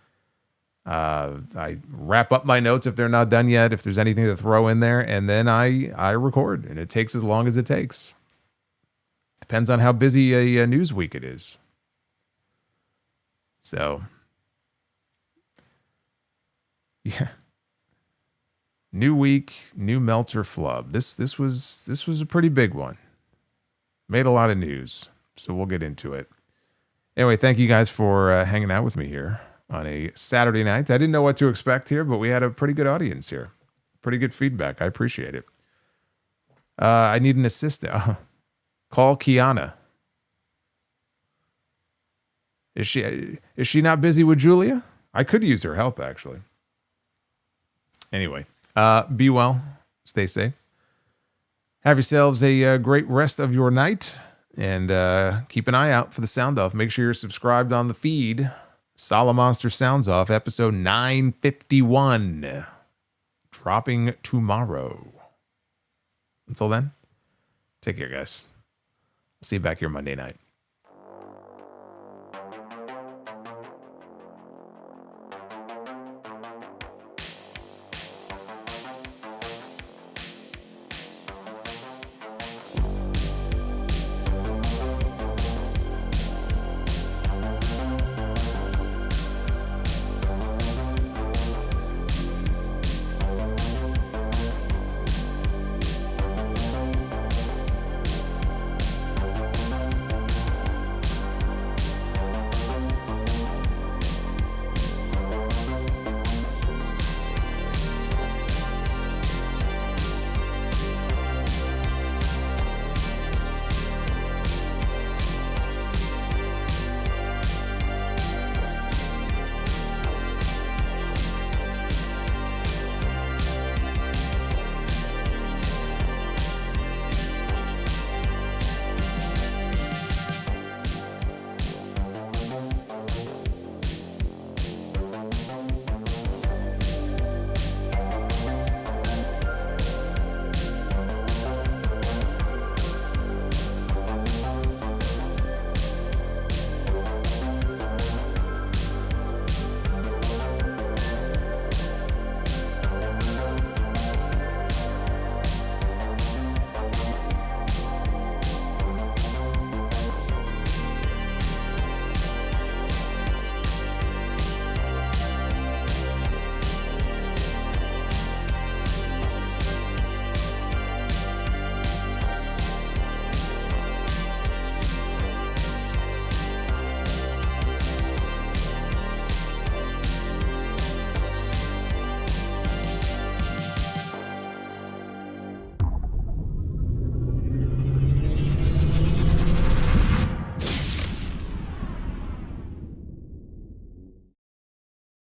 I wrap up my notes if they're not done yet, if there's anything to throw in there, and then I record, and it takes as long as it takes. Depends on how busy a news week it is. So, yeah. New week, new Meltzer flub. This was a pretty big one. Made a lot of news, so we'll get into it. Anyway, thank you guys for hanging out with me here on a Saturday night. I didn't know what to expect here, but we had a pretty good audience here. Pretty good feedback. I appreciate it. I need an assistant. Call Kiana. Is she not busy with Julia? I could use her help, actually. Anyway, be well. Stay safe. Have yourselves a great rest of your night. And keep an eye out for the sound off. Make sure you're subscribed on the feed. Solomonster Sounds Off, episode 951. Dropping tomorrow. Until then, take care, guys. I'll see you back here Monday night.